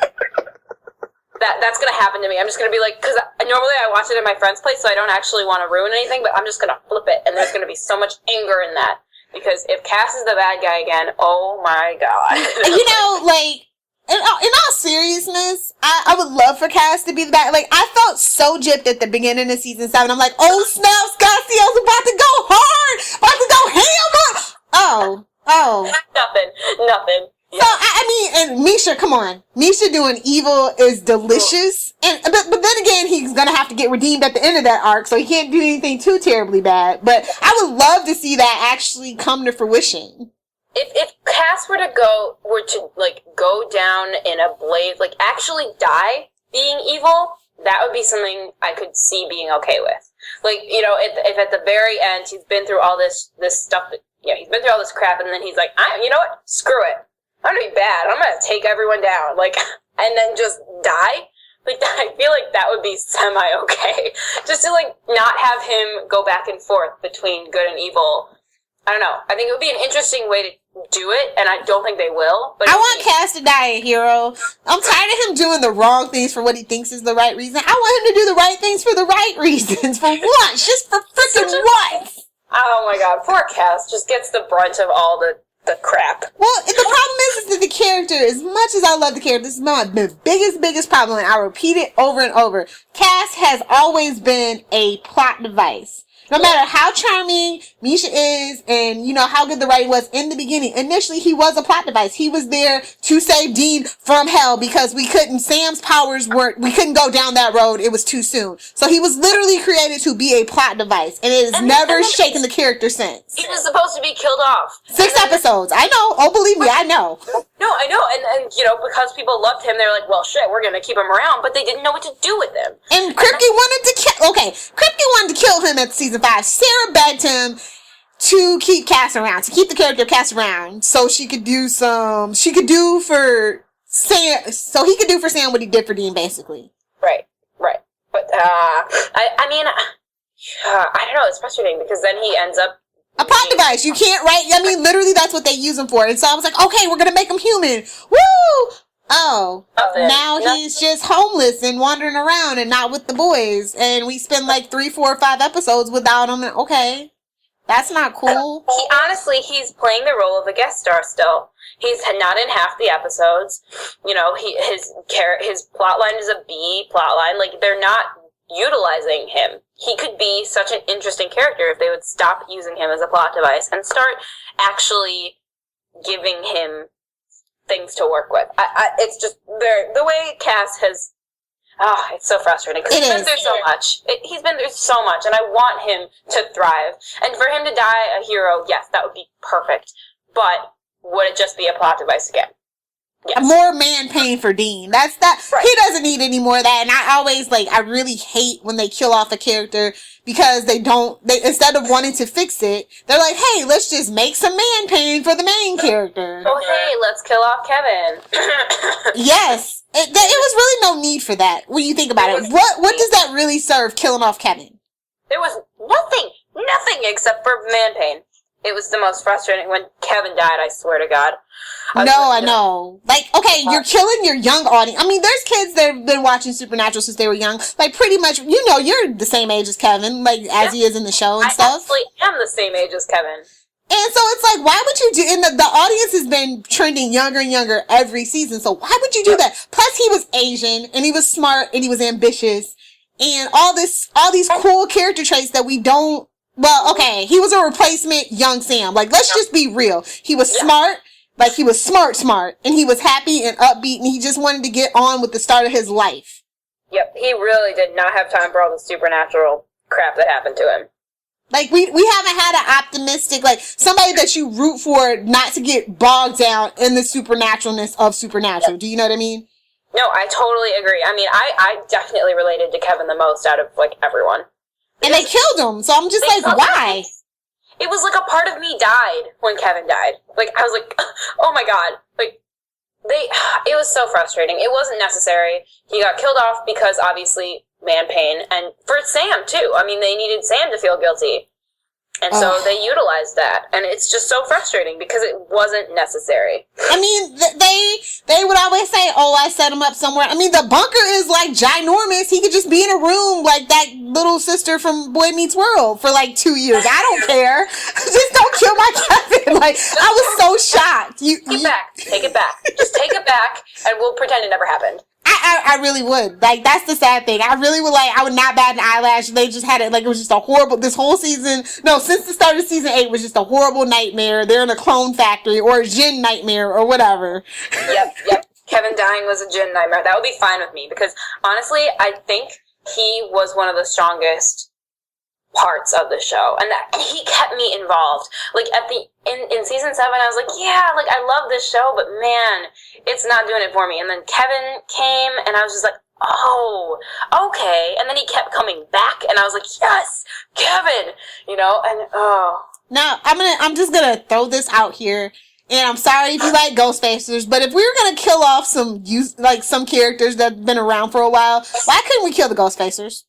That's gonna happen to me. I'm just gonna be like, because normally I watch it at my friend's place, so I don't actually want to ruin anything, but I'm just gonna flip it, and there's gonna be so much anger in that. Because if Cass is the bad guy again, oh my god. You know, like, in all seriousness, I would love for Cass to be the bad. Like, I felt so gypped at the beginning of season 7. I'm like, oh snap, Scottie's about to go hard, about to go ham. Oh. Nothing. Yeah. So, I mean, and Misha, come on. Misha doing evil is delicious. But then again, he's going to have to get redeemed at the end of that arc, so he can't do anything too terribly bad. But I would love to see that actually come to fruition. If Cass were to go down in a blaze, like, actually die being evil, that would be something I could see being okay with. Like, you know, if at the very end he's been through all this stuff, he's been through all this crap, and then he's like, you know what? Screw it. I'm gonna be bad. I'm gonna take everyone down, like, and then just die. Like, I feel like that would be semi-okay. Just to, like, not have him go back and forth between good and evil. I don't know. I think it would be an interesting way to do it, and I don't think they will. But I want Cass to die a hero. I'm tired of him doing the wrong things for what he thinks is the right reason. I want him to do the right things for the right reasons. For once. Just for freaking once. Oh my god. Poor Cass just gets the brunt of all the crap. Well, the problem is that the character, as much as I love the character, this is my biggest problem, and I repeat it over and over. Cass has always been a plot device. No matter how charming Misha is and, you know, how good the writing was in the beginning, initially he was a plot device. He was there to save Dean from hell because Sam's powers we couldn't go down that road. It was too soon. So he was literally created to be a plot device, and it has never shaken the character since. He was supposed to be killed off. 6 episodes. I know. Oh, believe me, I know. No, I know. And, you know, because people loved him, they're like, well, shit, we're going to keep him around, but they didn't know what to do with him. And Kripke wanted to kill him at season 5. Sarah begged him to keep Cass around, to keep the character of Cass around, so he could do for Sam what he did for Dean, basically. Right. But, I mean, I don't know, it's frustrating, because then he ends up a plot device. You can't write, I mean, literally that's what they use him for. And so I was like, okay, we're gonna make him human. Woo! Oh, now he's just homeless and wandering around and not with the boys. And we spend like 3, 4, 5 episodes without him. Okay, that's not cool. He's playing the role of a guest star still. He's not in half the episodes. You know, his plot line is a B plot line. Like, they're not utilizing him. He could be such an interesting character if they would stop using him as a plot device and start actually giving him things to work with. It's just the way Cass has. It's so frustrating because he's been through so much. He's been through so much, and I want him to thrive. And for him to die a hero, yes, that would be perfect. But would it just be a plot device again? Yes. More man pain for Dean. That's that. Right. He doesn't need any more of that. And I really hate when they kill off a character because they instead of wanting to fix it, they're like, hey, let's just make some man pain for the main character. Oh, hey, let's kill off Kevin. Yes. It was really no need for that when you think about it. What does that really serve, killing off Kevin? There was nothing except for man pain. It was the most frustrating when Kevin died, I swear to God. I know. Like, okay, you're killing your young audience. I mean, there's kids that have been watching Supernatural since they were young. Like, pretty much, you know, you're the same age as Kevin, like, as he is in the show and stuff. I actually am the same age as Kevin. And so it's like, why would you do, and the audience has been trending younger and younger every season, so why would you do that? Plus, he was Asian, and he was smart, and he was ambitious, and all these cool character traits that we don't. Well, okay, he was a replacement young Sam. Like, let's just be real. He was smart, like, he was smart, and he was happy and upbeat, and he just wanted to get on with the start of his life. Yep, he really did not have time for all the supernatural crap that happened to him. Like, we haven't had an optimistic, like, somebody that you root for not to get bogged down in the supernaturalness of Supernatural. Do you know what I mean? No, I totally agree. I mean, I definitely related to Kevin the most out of, like, everyone. And they killed him, so I'm just like, why? It was like a part of me died when Kevin died. Like, I was like, oh my god. Like, it was so frustrating. It wasn't necessary. He got killed off because, obviously, man pain. And for Sam, too. I mean, they needed Sam to feel guilty. And so they utilized that. And it's just so frustrating because it wasn't necessary. I mean, they would always say, oh, I set him up somewhere. I mean, the bunker is, like, ginormous. He could just be in a room like that little sister from Boy Meets World for, like, 2 years. I don't care. Just don't kill my Kevin. Like, I was so shocked. Take it back. Just take it back, and we'll pretend it never happened. I really would. Like, that's the sad thing. I really would, like, I would not bat an eyelash. They just had it, like, it was just a horrible, this whole season, no, since the start of season 8 was just a horrible nightmare. They're in a clone factory, or a Jin nightmare, or whatever. Yep. Kevin dying was a Jin nightmare. That would be fine with me, because, honestly, I think he was one of the strongest parts of the show, and he kept me involved. Like, in season 7, I was like, yeah, like, I love this show, but man, it's not doing it for me. And then Kevin came, and I was just like, oh, okay. And then he kept coming back, and I was like, yes, Kevin, and oh. Now, I'm just gonna throw this out here, and I'm sorry if you like Ghostfacers, but if we were gonna kill off some characters that have been around for a while, why couldn't we kill the Ghostfacers?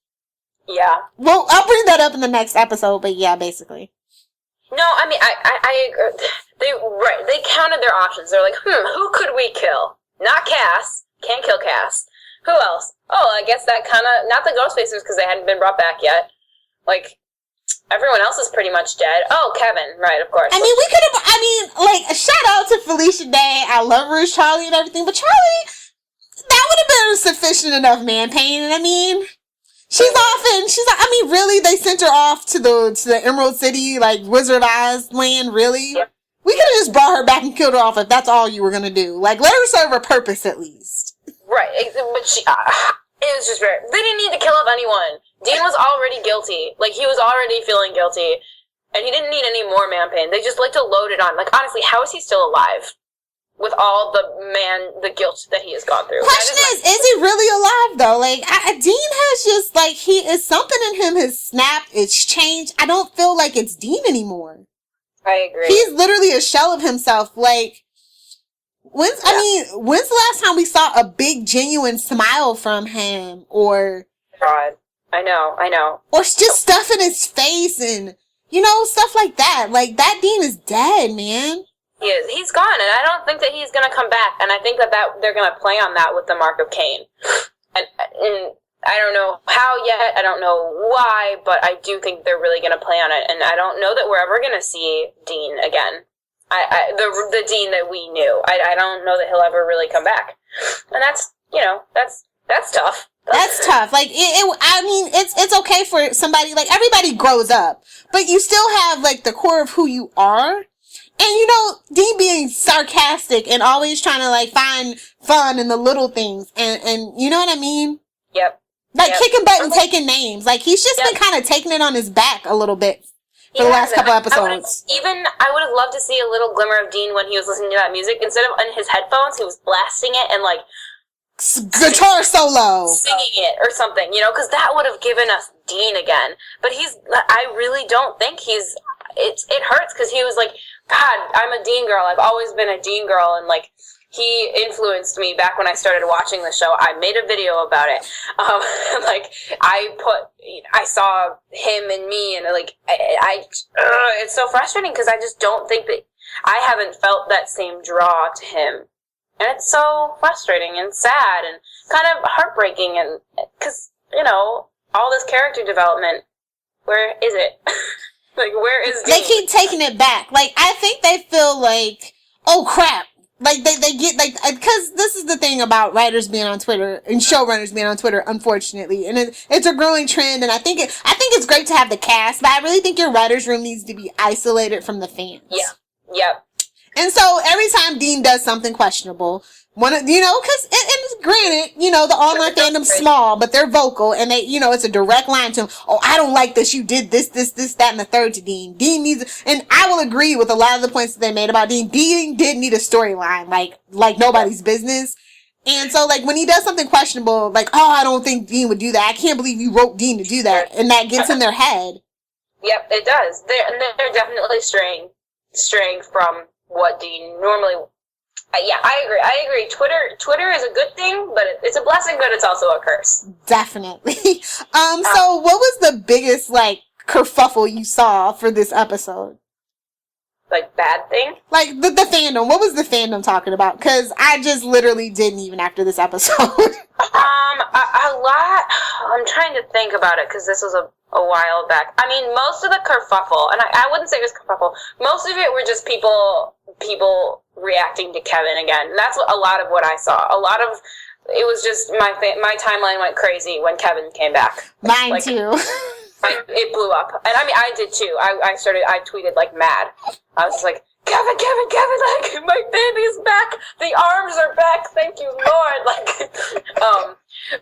Yeah. Well, I'll bring that up in the next episode, but yeah, basically. No, I mean, I agree. They counted their options. They're like, who could we kill? Not Cass. Can't kill Cass. Who else? Oh, I guess that kind of, not the Ghostfacers because they hadn't been brought back yet. Like, everyone else is pretty much dead. Oh, Kevin, right, of course. I mean, we could have, a shout out to Felicia Day. I love her as Charlie and everything, but Charlie, that would have been sufficient enough man pain, and I mean... She's like, really? They sent her off to the Emerald City, like, Wizard of Oz land, really? Yep. We could have just brought her back and killed her off if that's all you were gonna do. Like, let her serve a purpose, at least. Right, but it was just very... They didn't need to kill off anyone. Dean was already guilty. Like, he was already feeling guilty, and he didn't need any more man pain. They just like to load it on. Like, honestly, how is he still alive? With all the guilt that he has gone through. Question is he really alive, though? Like, Dean has just, like, something in him has snapped, it's changed. I don't feel like it's Dean anymore. I agree. He's literally a shell of himself. Like, when's the last time we saw a big, genuine smile from him? Or... God. I know. Or just stuff in his face and, stuff like that. Like, that Dean is dead, man. He is. He's gone, and I don't think that he's going to come back. And I think that they're going to play on that with the Mark of Cain. And I don't know how yet. I don't know why, but I do think they're really going to play on it. And I don't know that we're ever going to see Dean again. The Dean that we knew. I don't know that he'll ever really come back. And that's tough. That's tough. Like, it's okay for somebody, like, everybody grows up, but you still have, like, the core of who you are. And, Dean being sarcastic and always trying to, like, find fun in the little things. And you know what I mean? Yep. Like, kicking butt and taking names. Like, he's just been kind of taking it on his back a little bit for the last couple episodes. I would have loved to see a little glimmer of Dean when he was listening to that music. Instead of on his headphones, he was blasting it and, like... guitar solo. Singing it or something, because that would have given us Dean again. But I really don't think it hurts because he was like, God, I'm a Dean girl. I've always been a Dean girl. And, like, he influenced me back when I started watching the show. I made a video about it. I saw him and me, and, like, it's so frustrating because I just don't think that I haven't felt that same draw to him. And it's so frustrating and sad and kind of heartbreaking. And, because, all this character development, where is it? Like, where is Dean? They keep taking it back. Like, I think they feel like, oh crap. Like, they get, like, because this is the thing about writers being on Twitter and showrunners being on Twitter, unfortunately. And it's a growing trend, and I think it's great to have the cast, but I really think your writer's room needs to be isolated from the fans. Yeah. Yep. And so, every time Dean does something questionable, because, and granted, the online fandom's small, but they're vocal, and they, it's a direct line to him. Oh, I don't like this. You did this, that, and the third to Dean. Dean needs, and I will agree with a lot of the points that they made about Dean. Dean did need a storyline, like nobody's business. And so, like, when he does something questionable, like, oh, I don't think Dean would do that. I can't believe you wrote Dean to do that. And that gets in their head. Yep, it does. They're definitely straying from what Dean normally. Yeah, I agree. Twitter is a good thing, but it's a blessing, but it's also a curse. Definitely. So what was the biggest, like, kerfuffle you saw for this episode? Like, bad thing? Like, the fandom. What was the fandom talking about? Because I just literally didn't even after this episode. A lot. I'm trying to think about it, because this was a while back. I mean, most of the kerfuffle, and I wouldn't say it was kerfuffle, most of it were just people reacting to Kevin again. And that's a lot of what I saw. It was just, my timeline went crazy when Kevin came back. Mine too. It blew up. And I mean, I did too. I tweeted like mad. I was just like, Kevin, like, my baby's back. The arms are back. Thank you, Lord. Like,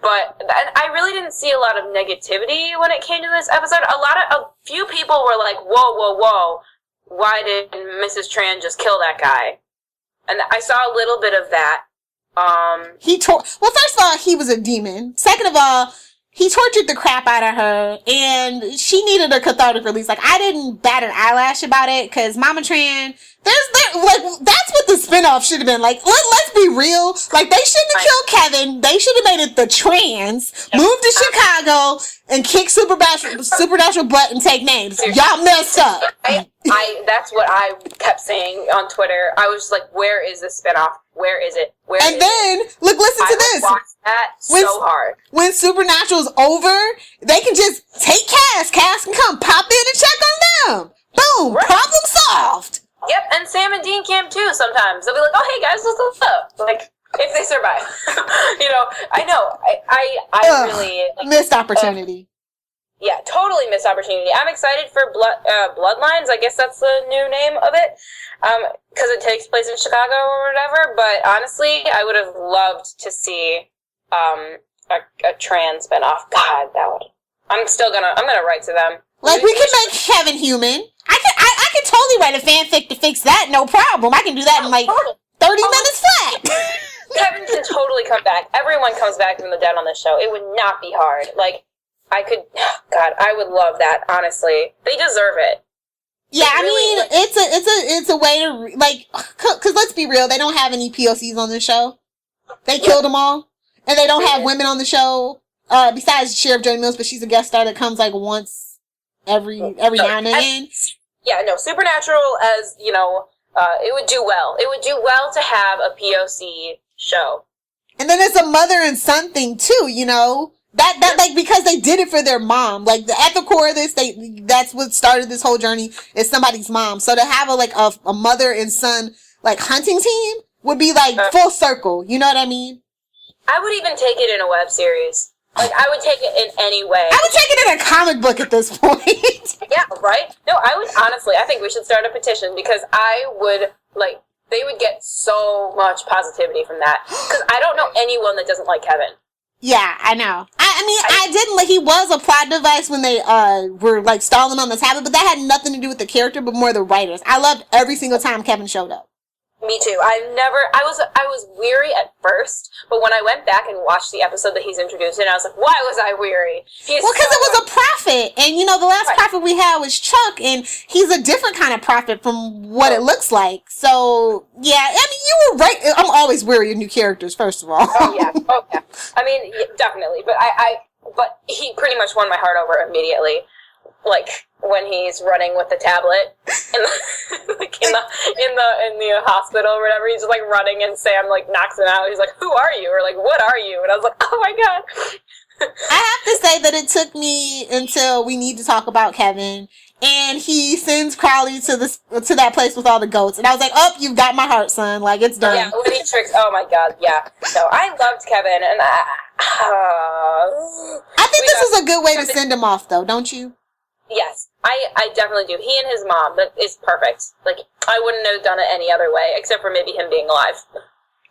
but I really didn't see a lot of negativity when it came to this episode. A few people were like, whoa. Why did Mrs. Tran just kill that guy? And I saw a little bit of that. Well, first of all, he was a demon. Second of all, he tortured the crap out of her, and she needed a cathartic release. Like, I didn't bat an eyelash about it, because Mama Tran, that's what the spinoff should have been. Like, let's be real. Like, they shouldn't have killed Kevin. They should have made it the Trans, move to Chicago, and kick Supernatural butt and take names. Y'all messed up. That's what I kept saying on Twitter. I was just like, where is this spinoff? Where is it? Listen to this. I watched that so hard. When Supernatural's over, they can just take Cass. Cass can come pop in and check on them. Boom. Right. Problem solved. Yep, and Sam and Dean can too sometimes. They'll be like, oh, hey guys, what's up? Like, if they survive. I know. I really... Like, missed opportunity. Yeah, totally missed opportunity. I'm excited for Bloodlines. I guess that's the new name of it. Because it takes place in Chicago or whatever. But honestly, I would have loved to see a trans spinoff. God, that would... I'm gonna write to them. Like, we can make Kevin human. I can totally write a fanfic to fix that, no problem. I can do that in like 30 minutes flat. Kevin can totally come back. Everyone comes back from the dead on this show. It would not be hard. Like, I would love that, honestly. They deserve it. Yeah, I mean, it's a way to, like, because let's be real, they don't have any POCs on this show. They killed them all. And they don't have women on the show, besides Sheriff Jody Mills, but she's a guest star that comes, like, once every now and then. Yeah, no, Supernatural, as, it would do well. It would do well to have a POC show. And then it's a mother and son thing, too, That like, because they did it for their mom. Like, at the core of this, that's what started this whole journey, is somebody's mom. So to have a mother and son, like, hunting team would be, like, full circle. You know what I mean? I would even take it in a web series. Like, I would take it in any way. I would take it in a comic book at this point. Yeah, right? No, I think we should start a petition, because they would get so much positivity from that. Because I don't know anyone that doesn't like Kevin. Yeah, I know. I didn't like, he was a plot device when they were like stalling on the tablet, but that had nothing to do with the character, but more the writers. I loved every single time Kevin showed up. Me too. I was weary at first, but when I went back and watched the episode that he's introduced in, I was like, why was I weary? Because it was a prophet, and the last prophet we had was Chuck, and he's a different kind of prophet from what it looks like. So, yeah, I mean, you were right. I'm always weary of new characters, first of all. Oh, yeah. I mean, yeah, definitely, but he pretty much won my heart over immediately. Like, when he's running with the tablet in the hospital or whatever, he's just like running and Sam like knocks him out. He's like, "Who are you?" or like, "What are you?" And I was like, "Oh my god." I have to say that it took me until we need to talk about Kevin, and he sends Crowley to that place with all the goats, and I was like, "Oh, you've got my heart, son. Like, it's done." Yeah, when he tricks. Oh my god, yeah. No, I loved Kevin, and I think this is a good way to send him off, though, don't you? Yes, I definitely do. He and his mom, that is perfect. Like, I wouldn't have done it any other way, except for maybe him being alive.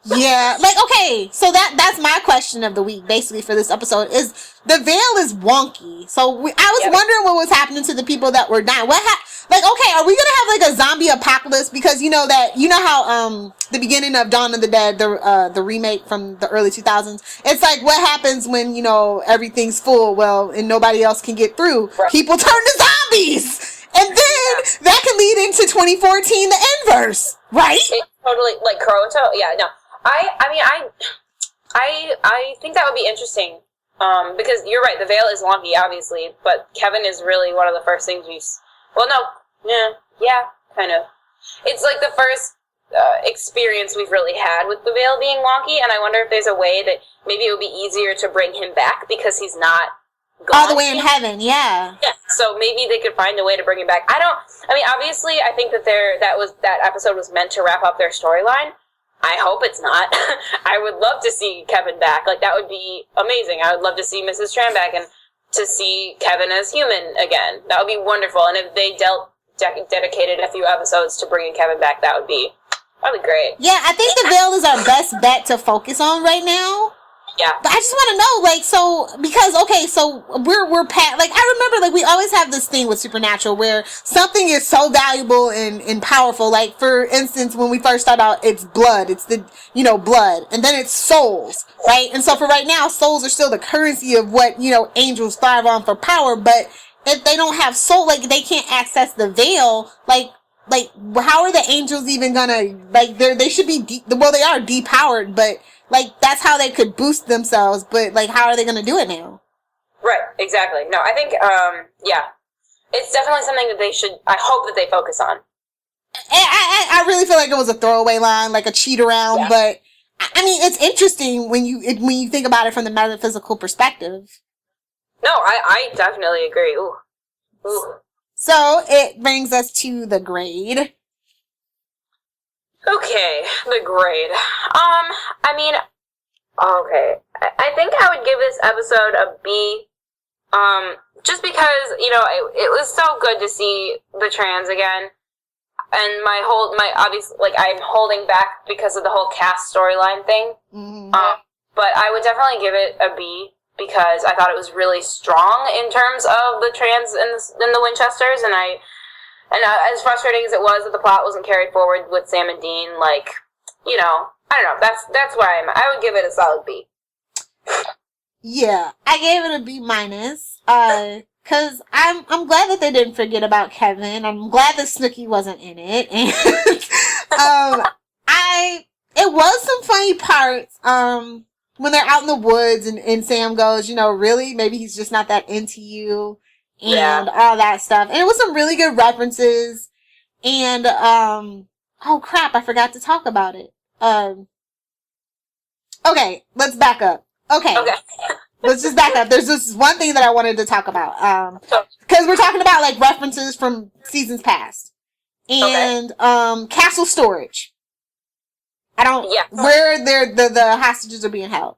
Yeah, like, okay, so that's my question of the week, basically, for this episode, is the veil is wonky. So I was wondering what was happening to the people that were dying. Like, okay, are we gonna have, like, a zombie apocalypse? Because you know how, the beginning of Dawn of the Dead, the remake from the early 2000s, it's like, what happens when, everything's full, well, and nobody else can get through? Right. People turn to zombies! And then that can lead into 2014, the inverse, right? It's totally, like, Croto, yeah, no. I think that would be interesting, because you're right, the veil is wonky, obviously, but Kevin is really one of the first things kind of. It's like the first experience we've really had with the veil being wonky, and I wonder if there's a way that maybe it would be easier to bring him back because he's not gone. All the way in heaven, yeah. Yeah, so maybe they could find a way to bring him back. Obviously, I think that that episode was meant to wrap up their storyline. I hope it's not. I would love to see Kevin back. Like, that would be amazing. I would love to see Mrs. Tran back and to see Kevin as human again. That would be wonderful. And if they dedicated a few episodes to bringing Kevin back, that'd be great. Yeah, I think the veil is our best bet to focus on right now. Yeah. But I just want to know, because, okay, so we're past, like, I remember, like, we always have this thing with Supernatural where something is so valuable and powerful. Like, for instance, when we first start out, it's blood. It's the, blood. And then it's souls, right? And so for right now, souls are still the currency of what, angels thrive on for power. But if they don't have soul, like, they can't access the veil, like, how are the angels even gonna, like, they should be, they are depowered, but, like, that's how they could boost themselves, but, like, how are they going to do it now? Right, exactly. No, I think, it's definitely something that I hope that they focus on. I really feel like it was a throwaway line, like a cheat around, but, I mean, it's interesting when you think about it from the metaphysical perspective. No, I definitely agree. Ooh. So, it brings us to the grade. Okay, the grade. Okay. I think I would give this episode a B, just because, it was so good to see the trans again, and obviously, like, I'm holding back because of the whole cast storyline thing, but I would definitely give it a B, because I thought it was really strong in terms of the trans in the Winchesters, and as frustrating as it was that the plot wasn't carried forward with Sam and Dean, like, I don't know. That's where I am. I would give it a solid B. Yeah, I gave it a B minus. Cause I'm glad that they didn't forget about Kevin. I'm glad that Snooki wasn't in it, and it was some funny parts. When they're out in the woods and Sam goes, really, maybe he's just not that into you. And all that stuff. And it was some really good references. And, oh crap, I forgot to talk about it. Okay, let's back up. Okay. Let's just back up. There's this one thing that I wanted to talk about. Because we're talking about, like, references from seasons past. And, castle storage. Where the hostages are being held.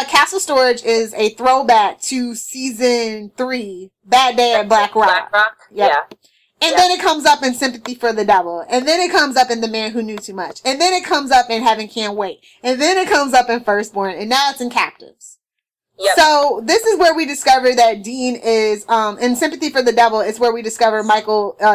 Castle Storage is a throwback to season 3, Bad Day at Black Rock. Yep. Yeah. And then it comes up in Sympathy for the Devil. And then it comes up in The Man Who Knew Too Much. And then it comes up in Heaven Can't Wait. And then it comes up in Firstborn. And now it's in Captives. Yep. So this is where we discover that Dean is, in Sympathy for the Devil, it's where we discover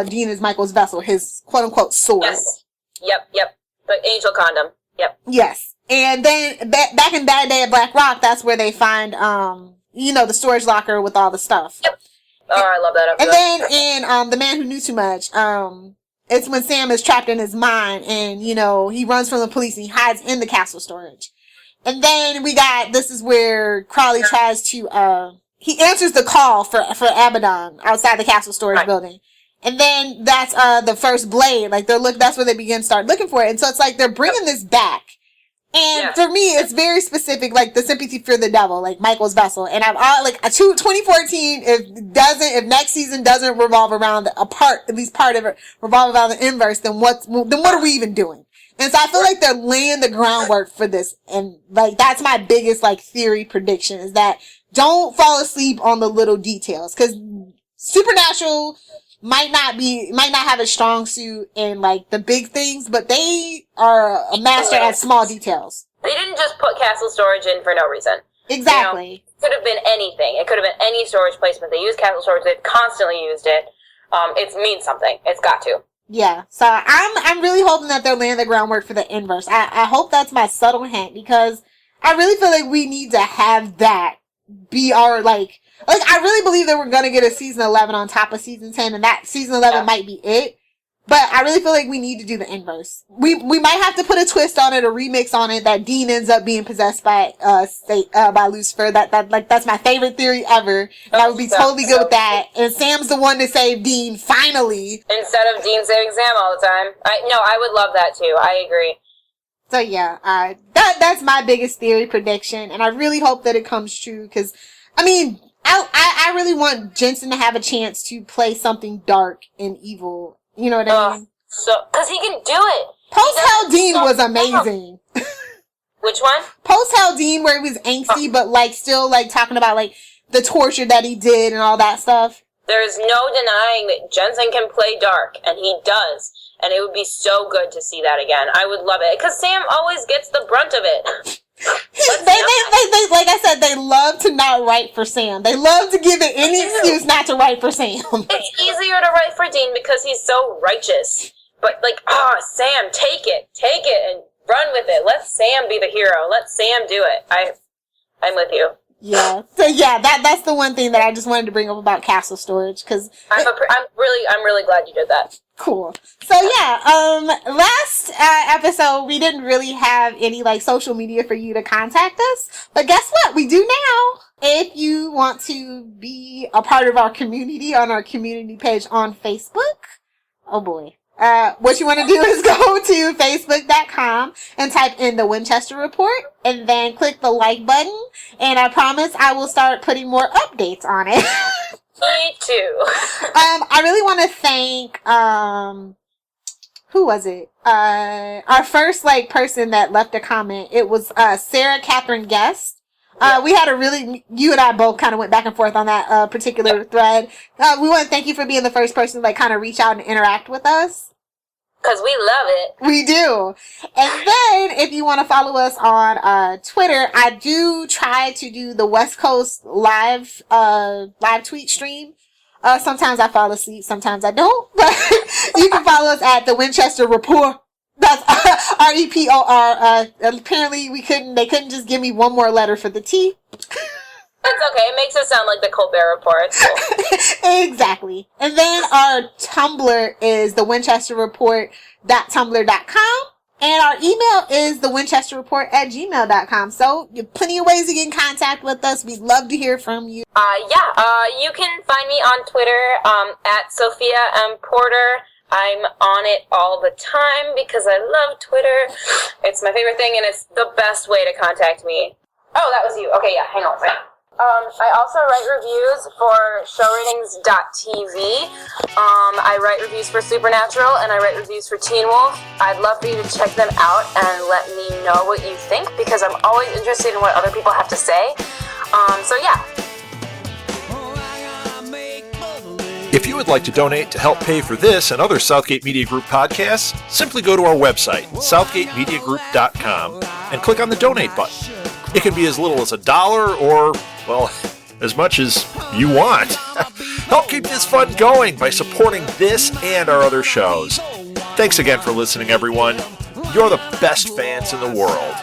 Dean is Michael's vessel, his quote unquote sword. Yes. Yep. The angel condom. Yep. Yes. And then back in Bad Day at Black Rock, that's where they find, the storage locker with all the stuff. Yep. Oh, I love that episode. And then in The Man Who Knew Too Much, it's when Sam is trapped in his mind and, he runs from the police and he hides in the castle storage. And then this is where Crawley tries to, he answers the call for Abaddon outside the castle storage building. And then that's, the first blade. Like, that's where they start looking for it. And so it's like they're bringing this back. And for me, it's very specific, like the Sympathy for the Devil, like Michael's vessel. And I'm all like, 2014, if next season doesn't revolve around at least part of it revolve around the inverse, then what are we even doing? And so I feel like they're laying the groundwork for this. And like, that's my biggest like theory prediction is that don't fall asleep on the little details. Cause Supernatural, might not have a strong suit in like the big things, but they are a master at small details. They didn't just put castle storage in for no reason. Exactly. It could have been anything. It could have been any storage placement. They use castle storage. They've constantly used it. It means something. It's got to. Yeah. So I'm really hoping that they're laying the groundwork for the inverse. I hope that's my subtle hint, because I really feel like we need to have that be our like I really believe that we're gonna get a season 11 on top of season 10, and that season 11 might be it. But I really feel like we need to do the inverse. We might have to put a twist on it, a remix on it, that Dean ends up being possessed by Lucifer. That's my favorite theory ever. And I would be totally good with that. And Sam's the one to save Dean, finally. Instead of Dean saving Sam all the time. I would love that too. I agree. So yeah, that's my biggest theory prediction, and I really hope that it comes true, because, I mean, I really want Jensen to have a chance to play something dark and evil. You know what I mean? Because he can do it. Post-Hell Dean was amazing. Which one? Post-Hell Dean, where he was angsty, but like still like talking about like the torture that he did and all that stuff. There's no denying that Jensen can play dark, and he does. And it would be so good to see that again. I would love it. Because Sam always gets the brunt of it. they like I said, they love to not write for Sam. They love to give it any excuse not to write for Sam. It's easier to write for Dean because he's so righteous. But like, Sam, take it and run with it. Let Sam be the hero. Let Sam do it. I'm with you. Yeah. So yeah, that's the one thing that I just wanted to bring up about castle storage, because I'm really glad you did that. Cool. So yeah, last episode we didn't really have any like social media for you to contact us, but guess what? We do now. If you want to be a part of our community on our community page on Facebook, oh boy. What you want to do is go to facebook.com and type in the Winchester Report, and then click the like button, and I promise I will start putting more updates on it. Me too. I really want to thank, who was it? Our first like person that left a comment. It was Sarah Catherine Guest. We had you and I both kind of went back and forth on that particular thread. We want to thank you for being the first person to like kind of reach out and interact with us. Because we love it. We do. And then, if you want to follow us on Twitter, I do try to do the West Coast live tweet stream. Sometimes I fall asleep, sometimes I don't. But you can follow us at the Winchester Report. That's REPOR. Apparently, they couldn't just give me one more letter for the T. It's okay. It makes it sound like the Colbert Report. It's cool. Exactly. And then our Tumblr is thewinchesterreport.tumblr.com. And our email is thewinchesterreport@gmail.com. So, plenty of ways to get in contact with us. We'd love to hear from you. You can find me on Twitter, at Sophia M. Porter. I'm on it all the time because I love Twitter. It's my favorite thing, and it's the best way to contact me. Oh, that was you. Okay, yeah, hang on. I also write reviews for showratings.tv. I write reviews for Supernatural, and I write reviews for Teen Wolf. I'd love for you to check them out and let me know what you think, because I'm always interested in what other people have to say. So yeah. If you would like to donate to help pay for this and other Southgate Media Group podcasts, simply go to our website, southgatemediagroup.com, and click on the donate button. It can be as little as $1 or, well, as much as you want. Help keep this fun going by supporting this and our other shows. Thanks again for listening, everyone. You're the best fans in the world.